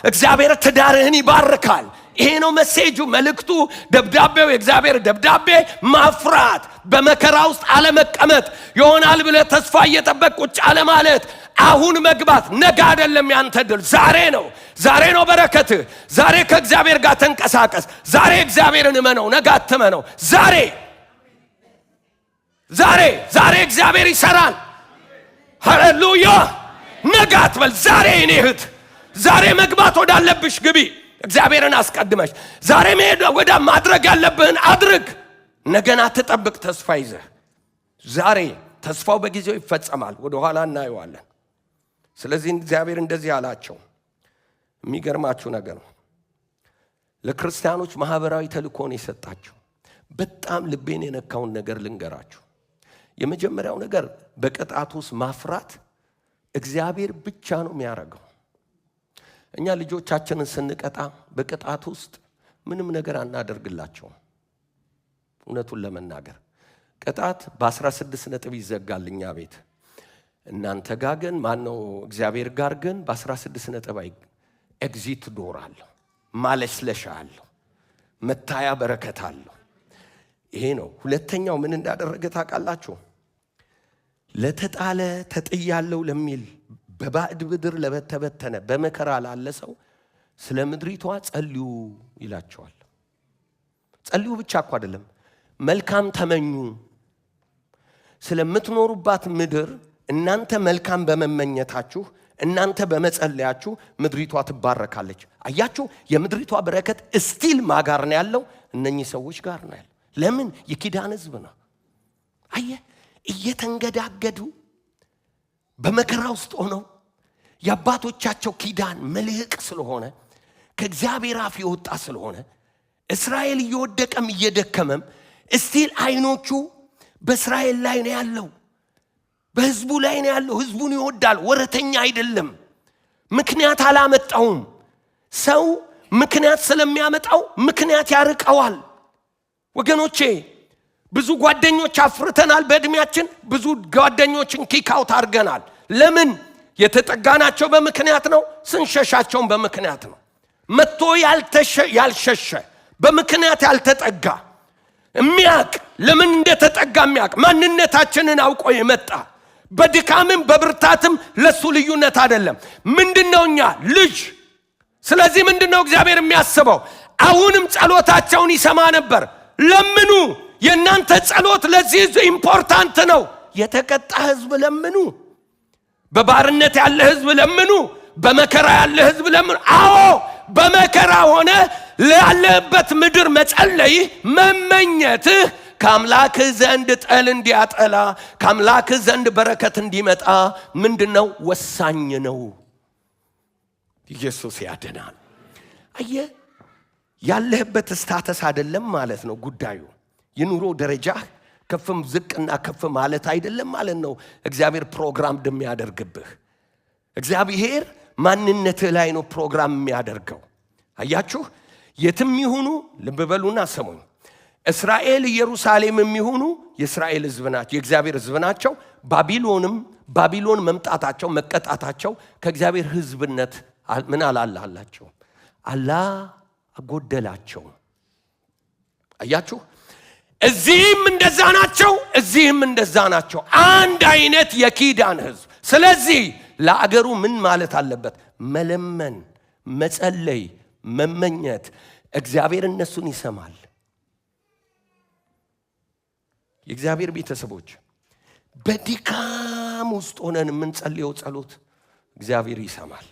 እግዚአብሔር ትዳርህን ይባርካል። ይሄ ነው መሴጁ፣ መልእክቱ፣ ደብዳቤው። የእግዚአብሔር ደብዳቤ ማፍራት፣ በመከራ ውስጥ አለመቀመጥ፣ ይሆናል ብለህ ተስፋ እየጠበቅ ቁጭ አለ ማለት። አሁን መግባት። ነገ አይደለም ያንተ ድል፣ ዛሬ ነው። ዛሬ ነው በረከትህ። ዛሬ ከእግዚአብሔር ጋር ተንቀሳቀስ። ዛሬ እግዚአብሔርን እመነው፣ ነገ አትመነው። ዛሬ እግዚአብሔር ይሰራል። ሃሌሉያ። ነገ አትበል። ዛሬ እኔ እህት፣ ዛሬ መግባት ወዳለብሽ ግቢ። እግዚአብሔርን አስቀድመሽ ዛሬ መሄድ ወደ ማድረግ ያለብህን አድርግ። ነገን አትጠብቅ ተስፋ ይዘህ። ዛሬ ተስፋው በጊዜው ይፈጸማል። ወደ ኋላ እናየዋለን። ስለዚህ እግዚአብሔር እንደዚህ አላቸው። የሚገርማችሁ ነገር ነው። ለክርስቲያኖች ማህበራዊ ተልእኮን የሰጣቸው በጣም ልቤን የነካውን ነገር ልንገራችሁ። የመጀመሪያው ነገር በቅጣት ውስጥ ማፍራት እግዚአብሔር ብቻ ነው የሚያደርገው። እኛ ልጆቻችንን ስንቀጣ በቅጣት ውስጥ ምንም ነገር አናደርግላቸውም። እውነቱን ለመናገር ቅጣት በ16 ነጥብ ይዘጋል እኛ ቤት። እናንተ ጋር ግን ማነው እግዚአብሔር ጋር ግን በ16 ነጥብ ኤግዚት ዶር አለው፣ ማለስለሻ አለው፣ መታያ በረከት አለው። ይሄ ነው። ሁለተኛው ምን እንዳደረገ ታውቃላችሁ? ለተጣለ ተጥያለው ለሚል በባዕድ ምድር ለበተበተነ በመከራ ላለ ሰው ስለ ምድሪቷ ጸልዩ ይላቸዋል። ጸልዩ ብቻ እኮ አይደለም፣ መልካም ተመኙ። ስለምትኖሩባት ምድር እናንተ መልካም በመመኘታችሁ፣ እናንተ በመጸለያችሁ ምድሪቷ ትባረካለች። አያችሁ፣ የምድሪቷ በረከት እስቲል ማጋር ነው ያለው፣ እነኚህ ሰዎች ጋር ነው ያለው። ለምን? የኪዳን ህዝብ ነው። አየ እየተንገዳገዱ በመከራ ውስጥ ሆነው የአባቶቻቸው ኪዳን መልህቅ ስለሆነ ከእግዚአብሔር አፍ የወጣ ስለሆነ እስራኤል እየወደቀም እየደከመም እስቲል አይኖቹ በእስራኤል ላይ ነው ያለው፣ በህዝቡ ላይ ነው ያለው። ህዝቡን ይወዳል፣ ወረተኛ አይደለም። ምክንያት አላመጣውም። ሰው ምክንያት ስለሚያመጣው ምክንያት ያርቀዋል። ወገኖቼ ብዙ ጓደኞች አፍርተናል። በእድሜያችን ብዙ ጓደኞችን ኪካውት አድርገናል። ለምን? የተጠጋናቸው በምክንያት ነው፣ ስንሸሻቸውን በምክንያት ነው። መጥቶ ያልሸሸ በምክንያት ያልተጠጋ የሚያቅ ለምን እንደተጠጋ የሚያቅ ማንነታችንን አውቆ የመጣ በድካምም በብርታትም ለሱ ልዩነት አይደለም። ምንድነው እኛ ልጅ። ስለዚህ ምንድነው እግዚአብሔር የሚያስበው? አሁንም ጸሎታቸውን ይሰማ ነበር። ለምኑ። የእናንተ ጸሎት ለዚህ ኢምፖርታንት ነው። የተቀጣ ህዝብ ለምኑ። በባርነት ያለ ህዝብ ለምኑ። በመከራ ያለ ህዝብ ለምኑ። አዎ በመከራ ሆነ ላለበት ምድር መጸለይ መመኘትህ ከአምላክህ ዘንድ ጠል እንዲያጠላ ከአምላክህ ዘንድ በረከት እንዲመጣ ምንድነው? ወሳኝ ነው። ኢየሱስ ያድናል። አየ ያለህበት ስታተስ አይደለም ማለት ነው ጉዳዩ። የኑሮ ደረጃ ከፍም ዝቅና ከፍ ማለት አይደለም ማለት ነው። እግዚአብሔር ፕሮግራም እንደሚያደርግብህ እግዚአብሔር ማንነትህ ላይ ነው ፕሮግራም የሚያደርገው። አያችሁ፣ የትም ይሁኑ ልብ በሉና ሰሙኝ። እስራኤል ኢየሩሳሌም የሚሆኑ የእስራኤል ህዝብ ናቸው፣ የእግዚአብሔር ህዝብ ናቸው። ባቢሎን መምጣታቸው መቀጣታቸው ከእግዚአብሔር ህዝብነት ምን አላላላቸው አጎደላቸው። አያችሁ፣ እዚህም እንደዛ ናቸው፣ እዚህም እንደዛ ናቸው። አንድ አይነት የኪዳን ህዝብ። ስለዚህ ለአገሩ ምን ማለት አለበት? መለመን፣ መጸለይ፣ መመኘት። እግዚአብሔር እነሱን ይሰማል። የእግዚአብሔር ቤተሰቦች በድካም ውስጥ ሆነን የምንጸልየው ጸሎት እግዚአብሔር ይሰማል።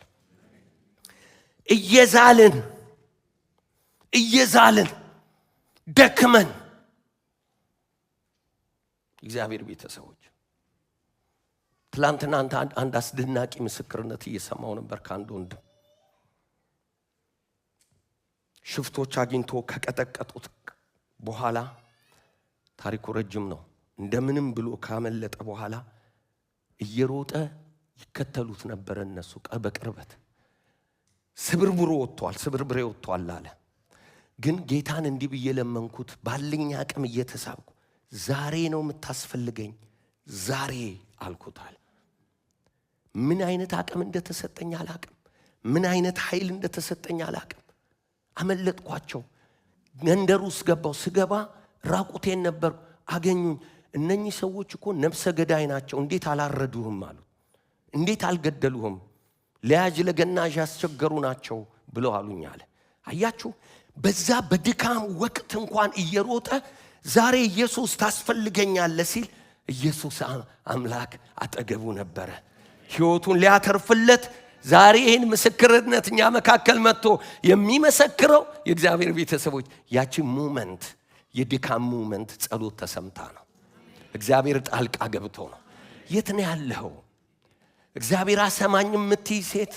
እየዛልን ደክመን እግዚአብሔር ቤተሰቦች ትላንትና አንድ አስደናቂ ምስክርነት እየሰማው ነበር ከአንድ ወንድም። ሽፍቶች አግኝቶ ከቀጠቀጡት በኋላ ታሪኩ ረጅም ነው። እንደምንም ብሎ ካመለጠ በኋላ እየሮጠ ይከተሉት ነበር። እነሱ በቅርበት ስብርብሮ ወጥቷል አለ። ግን ጌታን እንዲህ ብዬ ለመንኩት፣ ባለኝ አቅም እየተሳብኩ ዛሬ ነው የምታስፈልገኝ ዛሬ አልኩታል። ምን አይነት አቅም እንደተሰጠኝ አላቅም፣ ምን አይነት ኃይል እንደተሰጠኝ አላቅም። አመለጥኳቸው። መንደሩስ ገባው። ስገባ ራቁቴን ነበር። አገኙኝ። እነኚህ ሰዎች እኮ ነፍሰ ገዳይ ናቸው፣ እንዴት አላረዱህም አሉ። እንዴት አልገደሉህም? ለያጅ ለገናዥ ያስቸገሩ ናቸው ብለው አሉኝ አለ። አያችሁ፣ በዛ በድካም ወቅት እንኳን እየሮጠ ዛሬ ኢየሱስ ታስፈልገኛለህ ሲል ኢየሱስ አምላክ አጠገቡ ነበረ። ሕይወቱን ሊያተርፍለት ዛሬ ይህን ምስክርነት እኛ መካከል መጥቶ የሚመሰክረው የእግዚአብሔር ቤተሰቦች ያቺ ሞመንት የድካም ሞመንት ጸሎት ተሰምታ ነው። እግዚአብሔር ጣልቃ ገብቶ ነው። የት ነው ያለው? እግዚአብሔር አሰማኝ የምትይ ሴት፣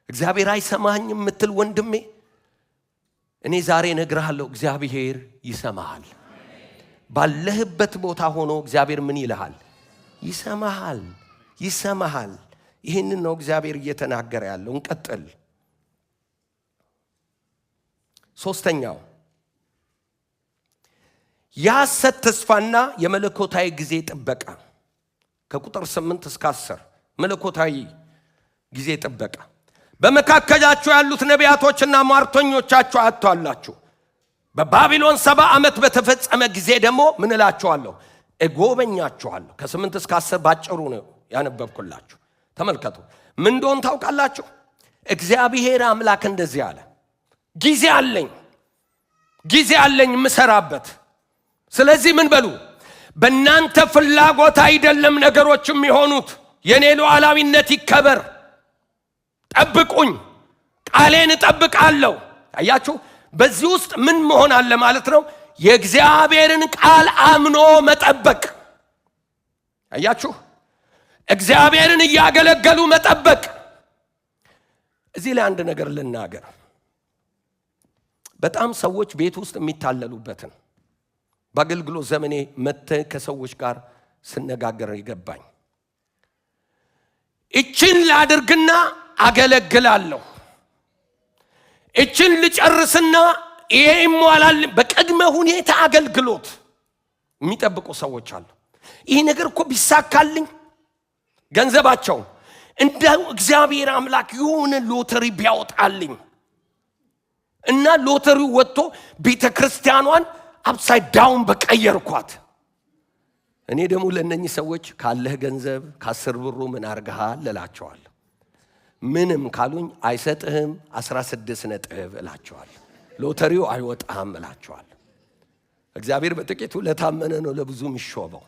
እግዚአብሔር አይሰማኝ የምትል ወንድሜ፣ እኔ ዛሬ እነግርሃለሁ፣ እግዚአብሔር ይሰማሃል። ባለህበት ቦታ ሆኖ እግዚአብሔር ምን ይልሃል? ይሰማሃል። ይህንን ነው እግዚአብሔር እየተናገረ ያለው። እንቀጥል። ሶስተኛው የሐሰት ተስፋና የመለኮታዊ ጊዜ ጥበቃ። ከቁጥር 8 እስከ 10 መለኮታዊ ጊዜ ጥበቃ። በመካከላችሁ ያሉት ነቢያቶችና ሟርተኞቻችሁ አጥቷላችሁ። በባቢሎን 70 ዓመት በተፈጸመ ጊዜ ደግሞ ምን እላችኋለሁ? እጎበኛችኋለሁ። ከ8 እስከ 10 ባጭሩ ነው ያነበብኩላችሁ። ተመልከቱ። ምን እንደሆነ ታውቃላችሁ? እግዚአብሔር አምላክ እንደዚህ አለ፣ ጊዜ አለኝ የምሰራበት። ስለዚህ ምን በሉ? በእናንተ ፍላጎት አይደለም ነገሮች የሚሆኑት፣ የኔ ሉዓላዊነት ይከበር። ጠብቁኝ፣ ቃሌን እጠብቃለሁ። አያችሁ፣ በዚህ ውስጥ ምን መሆን አለ ማለት ነው? የእግዚአብሔርን ቃል አምኖ መጠበቅ። አያችሁ፣ እግዚአብሔርን እያገለገሉ መጠበቅ። እዚህ ላይ አንድ ነገር ልናገር። በጣም ሰዎች ቤት ውስጥ የሚታለሉበትን በአገልግሎት ዘመኔ መጥተህ ከሰዎች ጋር ስነጋገር ይገባኝ። እችን ላድርግና አገለግላለሁ፣ እችን ልጨርስና ይሄ ይሟላል፣ በቅድመ ሁኔታ አገልግሎት የሚጠብቁ ሰዎች አሉ። ይሄ ነገር እኮ ቢሳካልኝ ገንዘባቸው እንደው እግዚአብሔር አምላክ የሆነ ሎተሪ ቢያወጣልኝ እና ሎተሪው ወጥቶ ቤተክርስቲያኗን አፕሳይድ ዳውን በቀየርኳት። እኔ ደግሞ ለነኚህ ሰዎች ካለህ ገንዘብ ከ10 ብሩ ምን አርጋሃል እላቸዋለሁ። ምንም ካሉኝ አይሰጥህም 16 ነጥብ እላቸዋለሁ። ሎተሪው አይወጣም እላቸዋለሁ። እግዚአብሔር በጥቂቱ ለታመነ ነው ለብዙ የሚሾመው።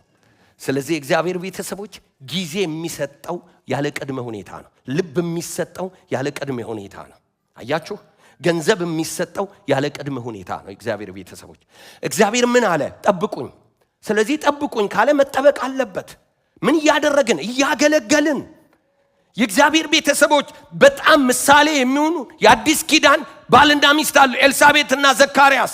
ስለዚህ እግዚአብሔር ቤተሰቦች ጊዜ የሚሰጠው ያለ ቅድመ ሁኔታ ነው። ልብ የሚሰጠው ያለ ቅድመ ሁኔታ ነው። አያችሁ፣ ገንዘብ የሚሰጠው ያለ ቅድመ ሁኔታ ነው። እግዚአብሔር ቤተሰቦች እግዚአብሔር ምን አለ? ጠብቁኝ። ስለዚህ ጠብቁኝ ካለ መጠበቅ አለበት። ምን እያደረግን? እያገለገልን። የእግዚአብሔር ቤተሰቦች በጣም ምሳሌ የሚሆኑ የአዲስ ኪዳን ባልና ሚስት አሉ፣ ኤልሳቤጥና ዘካርያስ።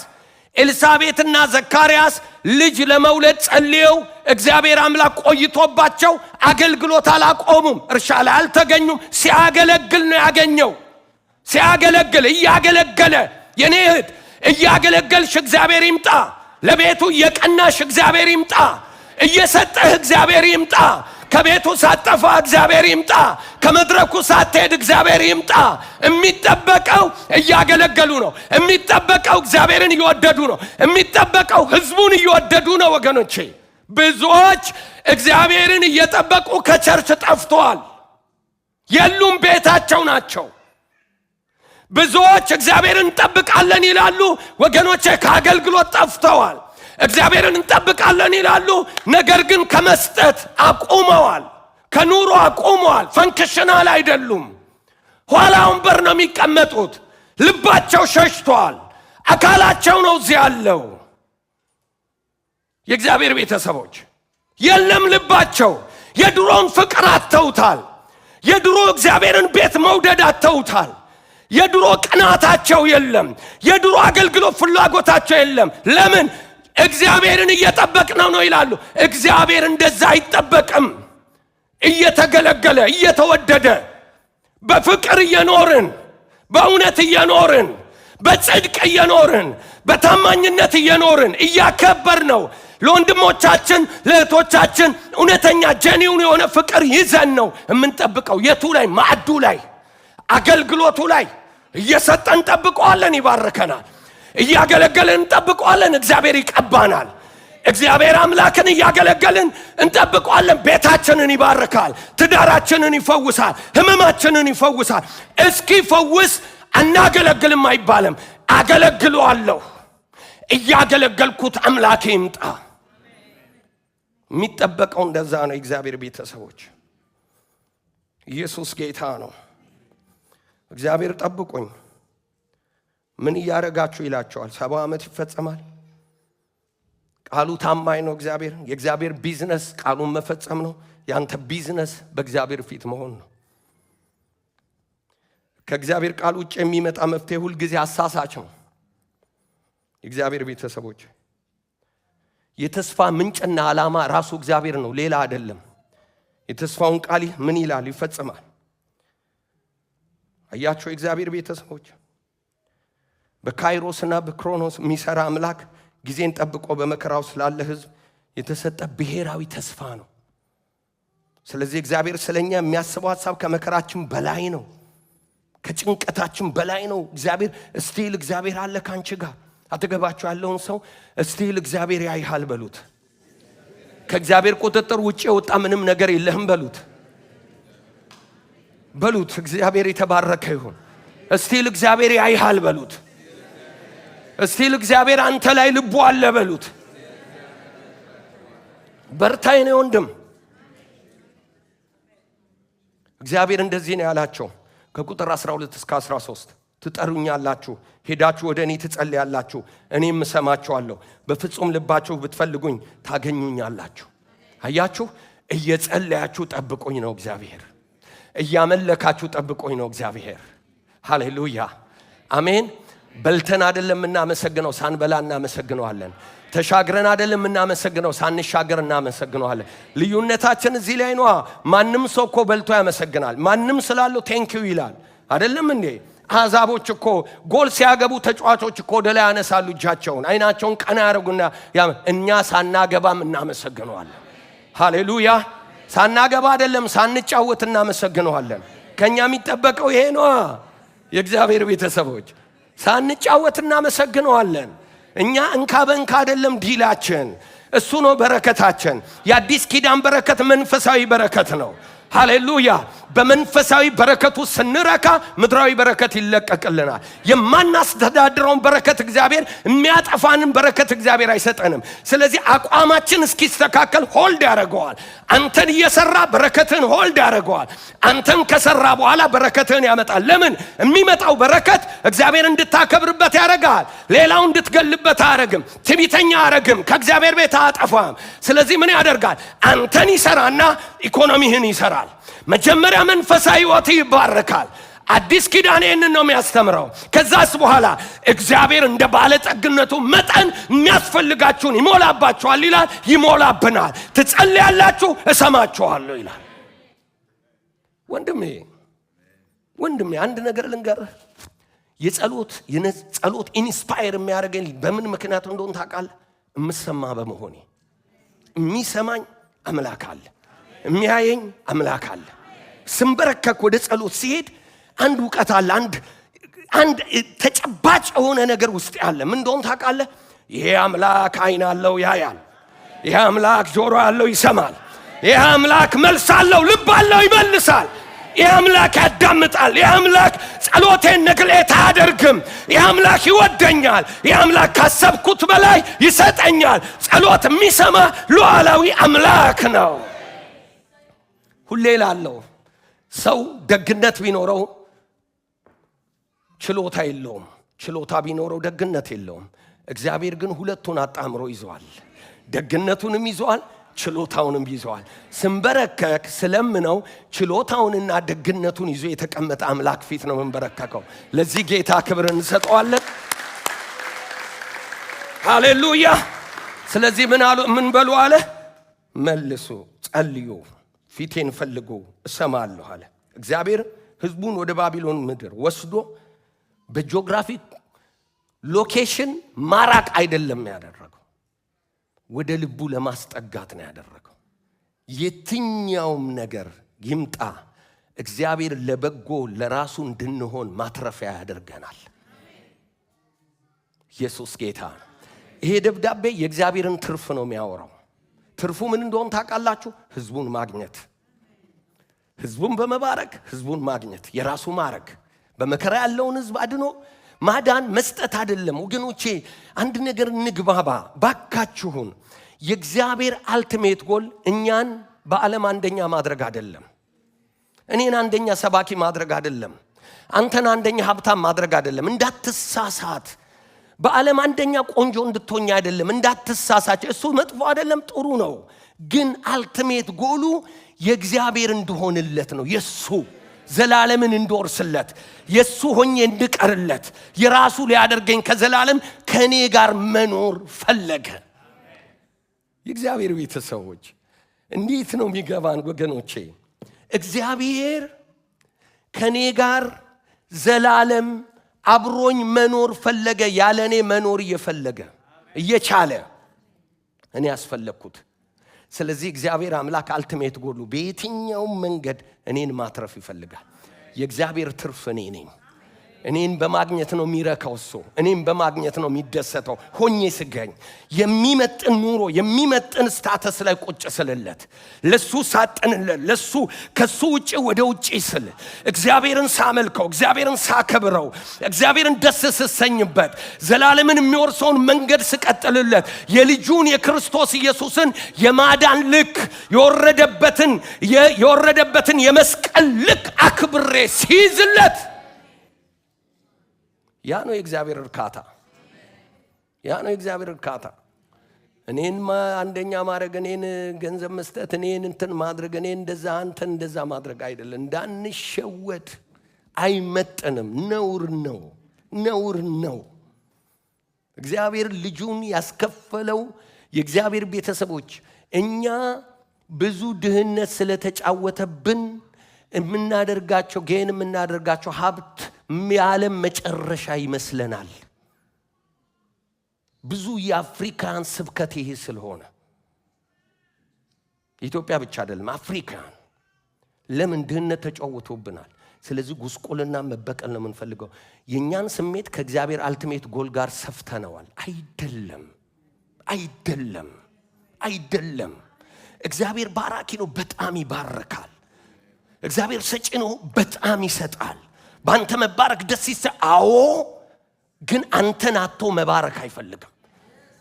ኤልሳቤጥና ዘካርያስ ልጅ ለመውለድ ጸልየው እግዚአብሔር አምላክ ቆይቶባቸው አገልግሎት አላቆሙም፣ እርሻ ላይ አልተገኙም። ሲያገለግል ነው ያገኘው። ሲያገለግል እያገለገለ። የኔ እህት እያገለገልሽ እግዚአብሔር ይምጣ። ለቤቱ የቀናሽ እግዚአብሔር ይምጣ። እየሰጠህ እግዚአብሔር ይምጣ። ከቤቱ ሳጠፋ እግዚአብሔር ይምጣ። ከመድረኩ ሳትሄድ እግዚአብሔር ይምጣ። የሚጠበቀው እያገለገሉ ነው። የሚጠበቀው እግዚአብሔርን እየወደዱ ነው። የሚጠበቀው ህዝቡን እየወደዱ ነው። ወገኖቼ ብዙዎች እግዚአብሔርን እየጠበቁ ከቸርች ጠፍተዋል፣ የሉም፣ ቤታቸው ናቸው። ብዙዎች እግዚአብሔርን እንጠብቃለን ይላሉ፣ ወገኖቼ ከአገልግሎት ጠፍተዋል። እግዚአብሔርን እንጠብቃለን ይላሉ፣ ነገር ግን ከመስጠት አቁመዋል፣ ከኑሮ አቁመዋል። ፈንክሽናል አይደሉም። ኋላ ወንበር ነው የሚቀመጡት። ልባቸው ሸሽቷል። አካላቸው ነው እዚህ ያለው። የእግዚአብሔር ቤተሰቦች የለም ልባቸው። የድሮን ፍቅር አተውታል። የድሮ እግዚአብሔርን ቤት መውደድ አተውታል። የድሮ ቅናታቸው የለም። የድሮ አገልግሎት ፍላጎታቸው የለም። ለምን? እግዚአብሔርን እየጠበቅነው ነው ይላሉ። እግዚአብሔር እንደዛ አይጠበቅም። እየተገለገለ እየተወደደ በፍቅር እየኖርን በእውነት እየኖርን በጽድቅ እየኖርን በታማኝነት እየኖርን እያከበር ነው ለወንድሞቻችን ለእህቶቻችን እውነተኛ ጀኒውን የሆነ ፍቅር ይዘን ነው የምንጠብቀው። የቱ ላይ? ማዕዱ ላይ፣ አገልግሎቱ ላይ እየሰጠን እንጠብቀዋለን፣ ይባርከናል። እያገለገልን እንጠብቀዋለን፣ እግዚአብሔር ይቀባናል። እግዚአብሔር አምላክን እያገለገልን እንጠብቀዋለን፣ ቤታችንን ይባርካል፣ ትዳራችንን ይፈውሳል፣ ህመማችንን ይፈውሳል። እስኪ ፈውስ አናገለግልም አይባልም። አገለግለዋለሁ፣ እያገለገልኩት አምላኬ ይምጣ። የሚጠበቀው እንደዛ ነው። እግዚአብሔር ቤተሰቦች፣ ኢየሱስ ጌታ ነው። እግዚአብሔር ጠብቁኝ ምን እያረጋችሁ ይላቸዋል። 70 ዓመት ይፈጸማል። ቃሉ ታማኝ ነው። የእግዚአብሔር ቢዝነስ ቃሉን መፈጸም ነው። ያንተ ቢዝነስ በእግዚአብሔር ፊት መሆን ነው። ከእግዚአብሔር ቃል ውጭ የሚመጣ መፍትሄ ሁል ጊዜ አሳሳች ነው። የእግዚአብሔር ቤተሰቦች፣ የተስፋ ምንጭና ዓላማ ራሱ እግዚአብሔር ነው፣ ሌላ አይደለም። የተስፋውን ቃል ምን ይላል? ይፈጽማል። አያቸው የእግዚአብሔር ቤተሰቦች፣ በካይሮስና በክሮኖስ የሚሰራ አምላክ ጊዜን ጠብቆ በመከራው ስላለ ህዝብ የተሰጠ ብሔራዊ ተስፋ ነው። ስለዚህ እግዚአብሔር ስለኛ የሚያስበው ሐሳብ ከመከራችን በላይ ነው፣ ከጭንቀታችን በላይ ነው። እግዚአብሔር አለ ካንቺ ጋር። አጠገባችሁ ያለውን ሰው እስቲል እግዚአብሔር ያይሃል በሉት። ከእግዚአብሔር ቁጥጥር ውጪ የወጣ ምንም ነገር የለህም በሉት። እግዚአብሔር የተባረከ ይሁን። እስቲል እግዚአብሔር ያይሃል በሉት። እስቲል እግዚአብሔር አንተ ላይ ልቡ አለ በሉት። በርታይ ነው ወንድም። እግዚአብሔር እንደዚህ ነው ያላቸው ከቁጥር 12 እስከ 13 ትጠሩኛላችሁ፣ ሄዳችሁ ወደ እኔ ትጸልያላችሁ፣ እኔም እሰማችኋለሁ። በፍጹም ልባችሁ ብትፈልጉኝ ታገኙኛላችሁ። አያችሁ፣ እየጸለያችሁ ጠብቁኝ ነው እግዚአብሔር። እያመለካችሁ ጠብቁኝ ነው እግዚአብሔር። ሃሌሉያ አሜን። በልተን አይደለም እናመሰግነው፣ ሳንበላ እናመሰግነዋለን። ተሻግረን አይደለም እናመሰግነው፣ ሳንሻገር እናመሰግነዋለን። ልዩነታችን እዚህ ላይ ነው። ማንም ሰው እኮ በልቶ ያመሰግናል። ማንም ስላለው ቴንኪው ይላል አይደለም እንዴ? አሕዛቦች እኮ ጎል ሲያገቡ ተጫዋቾች እኮ ወደ ላይ ያነሳሉ እጃቸውን፣ አይናቸውን ቀና ያደርጉና እኛ ሳናገባም እናመሰግነዋለን። ሃሌሉያ። ሳናገባ አይደለም ሳንጫወት እናመሰግነዋለን። ከኛ የሚጠበቀው ይሄ ነው። የእግዚአብሔር ቤተሰቦች ሳንጫወት እናመሰግነዋለን። እኛ እንካ በእንካ አይደለም ዲላችን፣ እሱ ነው በረከታችን። የአዲስ ኪዳን በረከት መንፈሳዊ በረከት ነው። ሃሌሉያ። በመንፈሳዊ በረከቱ ስንረካ ምድራዊ በረከት ይለቀቅልናል። የማናስተዳድረውን በረከት እግዚአብሔር፣ የሚያጠፋንን በረከት እግዚአብሔር አይሰጠንም። ስለዚህ አቋማችን እስኪስተካከል ሆልድ ያደርገዋል። አንተን እየሰራ በረከትን ሆልድ ያደርገዋል። አንተን ከሰራ በኋላ በረከትን ያመጣል። ለምን? የሚመጣው በረከት እግዚአብሔር እንድታከብርበት ያደርጋል። ሌላው እንድትገልበት አያደርግም። ትዕቢተኛ አያደርግም። ከእግዚአብሔር ቤት አያጠፋም። ስለዚህ ምን ያደርጋል? አንተን ይሰራና ኢኮኖሚህን ይሰራል። መጀመሪያ መንፈሳዊ ሕይወት ይባረካል። አዲስ ኪዳን ይህንን ነው የሚያስተምረው። ከዛስ በኋላ እግዚአብሔር እንደ ባለጠግነቱ መጠን የሚያስፈልጋችሁን ይሞላባችኋል ይላል። ይሞላብናል። ትጸልያላችሁ፣ እሰማችኋለሁ ይላል። ወንድሜ አንድ ነገር ልንገርህ። የጸሎት ኢንስፓየር የሚያደርገኝ በምን ምክንያት እንደሆነ ታውቃለህ? የምሰማ በመሆኔ። የሚሰማኝ አምላክ አለ፣ የሚያየኝ አምላክ አለ። ስንበረከክ ወደ ጸሎት ሲሄድ አንድ ዕውቀት አለ፣ አንድ ተጨባጭ የሆነ ነገር ውስጥ ያለ ምን እንደሆነ ታውቃለህ? ይሄ አምላክ አይን አለው ያያል። ይሄ አምላክ ጆሮ አለው ይሰማል። ይሄ አምላክ መልስ አለው ልብ አለው ይመልሳል። ይሄ አምላክ ያዳምጣል። ይሄ አምላክ ጸሎቴን ነግሌት አያደርግም። ይሄ አምላክ ይወደኛል። ይሄ አምላክ ካሰብኩት በላይ ይሰጠኛል። ጸሎት የሚሰማ ሉዓላዊ አምላክ ነው። ሁሌ ላለው ሰው ደግነት ቢኖረው ችሎታ የለውም። ችሎታ ቢኖረው ደግነት የለውም። እግዚአብሔር ግን ሁለቱን አጣምሮ ይዟል። ደግነቱንም ይዟል፣ ችሎታውንም ይዘዋል። ስንበረከክ ስለምነው ችሎታውንና ደግነቱን ይዞ የተቀመጠ አምላክ ፊት ነው መንበረከከው። ለዚህ ጌታ ክብር እንሰጠዋለን። ሃሌሉያ። ስለዚህ ምን በሉ አለ? መልሱ፣ ጸልዩ፣ ፊቴን ፈልጉ እሰማለሁ አለ። እግዚአብሔር ህዝቡን ወደ ባቢሎን ምድር ወስዶ በጂኦግራፊክ ሎኬሽን ማራቅ አይደለም ያደረገው፣ ወደ ልቡ ለማስጠጋት ነው ያደረገው። የትኛውም ነገር ይምጣ እግዚአብሔር ለበጎ ለራሱ እንድንሆን ማትረፊያ ያደርገናል። ኢየሱስ ጌታ ነው። ይሄ ደብዳቤ የእግዚአብሔርን ትርፍ ነው የሚያወራው። ትርፉ ምን እንደሆነ ታውቃላችሁ? ህዝቡን ማግኘት፣ ህዝቡን በመባረክ ህዝቡን ማግኘት፣ የራሱ ማረግ፣ በመከራ ያለውን ህዝብ አድኖ ማዳን መስጠት አይደለም። ወገኖቼ አንድ ነገር እንግባባ ባካችሁን። የእግዚአብሔር አልቲሜት ጎል እኛን በዓለም አንደኛ ማድረግ አይደለም። እኔን አንደኛ ሰባኪ ማድረግ አይደለም። አንተን አንደኛ ሀብታም ማድረግ አይደለም። እንዳትሳሳት። በዓለም አንደኛ ቆንጆ እንድትሆኛ አይደለም። እንዳትሳሳች። እሱ መጥፎ አይደለም፣ ጥሩ ነው። ግን አልቲሜት ጎሉ የእግዚአብሔር እንድሆንለት ነው። የሱ ዘላለምን እንድወርስለት፣ የሱ ሆኜ እንድቀርለት፣ የራሱ ሊያደርገኝ ከዘላለም ከኔ ጋር መኖር ፈለገ። የእግዚአብሔር ቤተሰቦች እንዴት ነው የሚገባን ወገኖቼ? እግዚአብሔር ከኔ ጋር ዘላለም አብሮኝ መኖር ፈለገ። ያለኔ መኖር እየፈለገ እየቻለ እኔ ያስፈለግኩት። ስለዚህ እግዚአብሔር አምላክ አልቲሜት ጎሉ በየትኛውም መንገድ እኔን ማትረፍ ይፈልጋል። የእግዚአብሔር ትርፍ እኔ ነኝ። እኔን በማግኘት ነው የሚረካው እሱ። እኔን በማግኘት ነው የሚደሰተው። ሆኜ ስገኝ የሚመጥን ኑሮ የሚመጥን ስታተስ ላይ ቁጭ ስልለት፣ ለሱ ሳጥንለት፣ ለሱ ከሱ ውጪ ወደ ውጪ ስል፣ እግዚአብሔርን ሳመልከው፣ እግዚአብሔርን ሳከብረው፣ እግዚአብሔርን ደስ ስሰኝበት፣ ዘላለምን የሚወርሰውን መንገድ ስቀጥልለት፣ የልጁን የክርስቶስ ኢየሱስን የማዳን ልክ የወረደበትን የመስቀል ልክ አክብሬ ሲይዝለት፣ ያ ነው የእግዚአብሔር እርካታ። ያ ነው የእግዚአብሔር እርካታ። እኔን አንደኛ ማድረግ፣ እኔን ገንዘብ መስጠት፣ እኔን እንትን ማድረግ፣ እኔን እንደዛ አንተን እንደዛ ማድረግ አይደለም። እንዳንሸወድ። አይመጥንም። ነውር ነው፣ ነውር ነው። እግዚአብሔር ልጁን ያስከፈለው የእግዚአብሔር ቤተሰቦች እኛ ብዙ ድህነት ስለተጫወተብን የምናደርጋቸው የምናደርጋቸው ሀብት የዓለም መጨረሻ ይመስለናል። ብዙ የአፍሪካን ስብከት ይሄ ስለሆነ ኢትዮጵያ ብቻ አይደለም፣ አፍሪካን ለምን ድህነት ተጫውቶብናል። ስለዚህ ጉስቁልና መበቀል ነው የምንፈልገው። የኛን ስሜት ከእግዚአብሔር አልቲሜት ጎል ጋር ሰፍተነዋል። አይደለም፣ አይደለም፣ አይደለም። እግዚአብሔር ባራኪ ነው፣ በጣም ይባርካል። እግዚአብሔር ሰጪ ነው፣ በጣም ይሰጣል። በአንተ መባረክ ደስ ይሰ አዎ፣ ግን አንተን አጥቶ መባረክ አይፈልግም።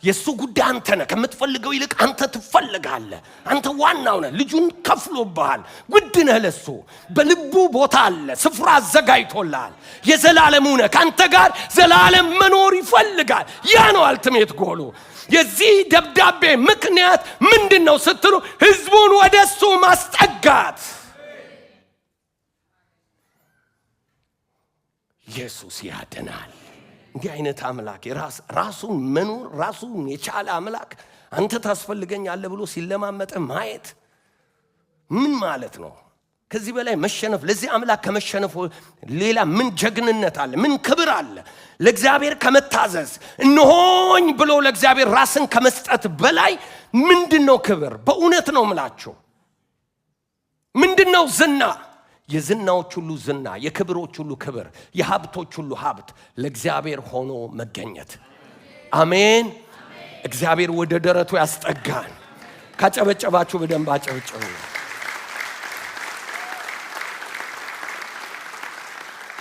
የሱ ጉዳይ አንተ ነህ። ከምትፈልገው ይልቅ አንተ ትፈልጋለህ። አንተ ዋናው ነህ። ልጁን ከፍሎብሃል። ውድ ነህ ለሱ። በልቡ ቦታ አለ፣ ስፍራ አዘጋጅቶልሃል። የዘላለሙ ነህ። ከአንተ ጋር ዘላለም መኖር ይፈልጋል። ያ ነው አልቲሜት ጎሉ። የዚህ ደብዳቤ ምክንያት ምንድነው ስትሉ፣ ህዝቡን ወደሱ ማስጠጋት። ኢየሱስ ያድናል። እንዲህ አይነት አምላክ ራሱን መኖር ራሱን የቻለ አምላክ አንተ ታስፈልገኛለህ ብሎ ሲለማመጥ ማየት ምን ማለት ነው? ከዚህ በላይ መሸነፍ፣ ለዚህ አምላክ ከመሸነፍ ሌላ ምን ጀግንነት አለ? ምን ክብር አለ? ለእግዚአብሔር ከመታዘዝ እነሆኝ ብሎ ለእግዚአብሔር ራስን ከመስጠት በላይ ምንድነው ክብር? በእውነት ነው የምላችሁ። ምንድነው ዝና? የዝናዎች ሁሉ ዝና፣ የክብሮች ሁሉ ክብር፣ የሀብቶች ሁሉ ሀብት ለእግዚአብሔር ሆኖ መገኘት። አሜን። እግዚአብሔር ወደ ደረቱ ያስጠጋን። ካጨበጨባችሁ በደንብ አጨብጭቡ።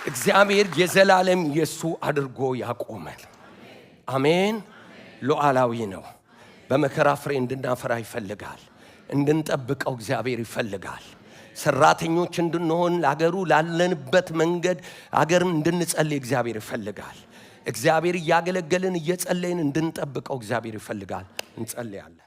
እግዚአብሔር የዘላለም የሱ አድርጎ ያቆመን። አሜን። ሉዓላዊ ነው። በመከራ ፍሬ እንድናፈራ ይፈልጋል። እንድንጠብቀው እግዚአብሔር ይፈልጋል። ሰራተኞች እንድንሆን ለአገሩ ላለንበት መንገድ አገርን እንድንጸልይ እግዚአብሔር ይፈልጋል። እግዚአብሔር እያገለገልን እየጸለይን እንድንጠብቀው እግዚአብሔር ይፈልጋል። እንጸልያለን።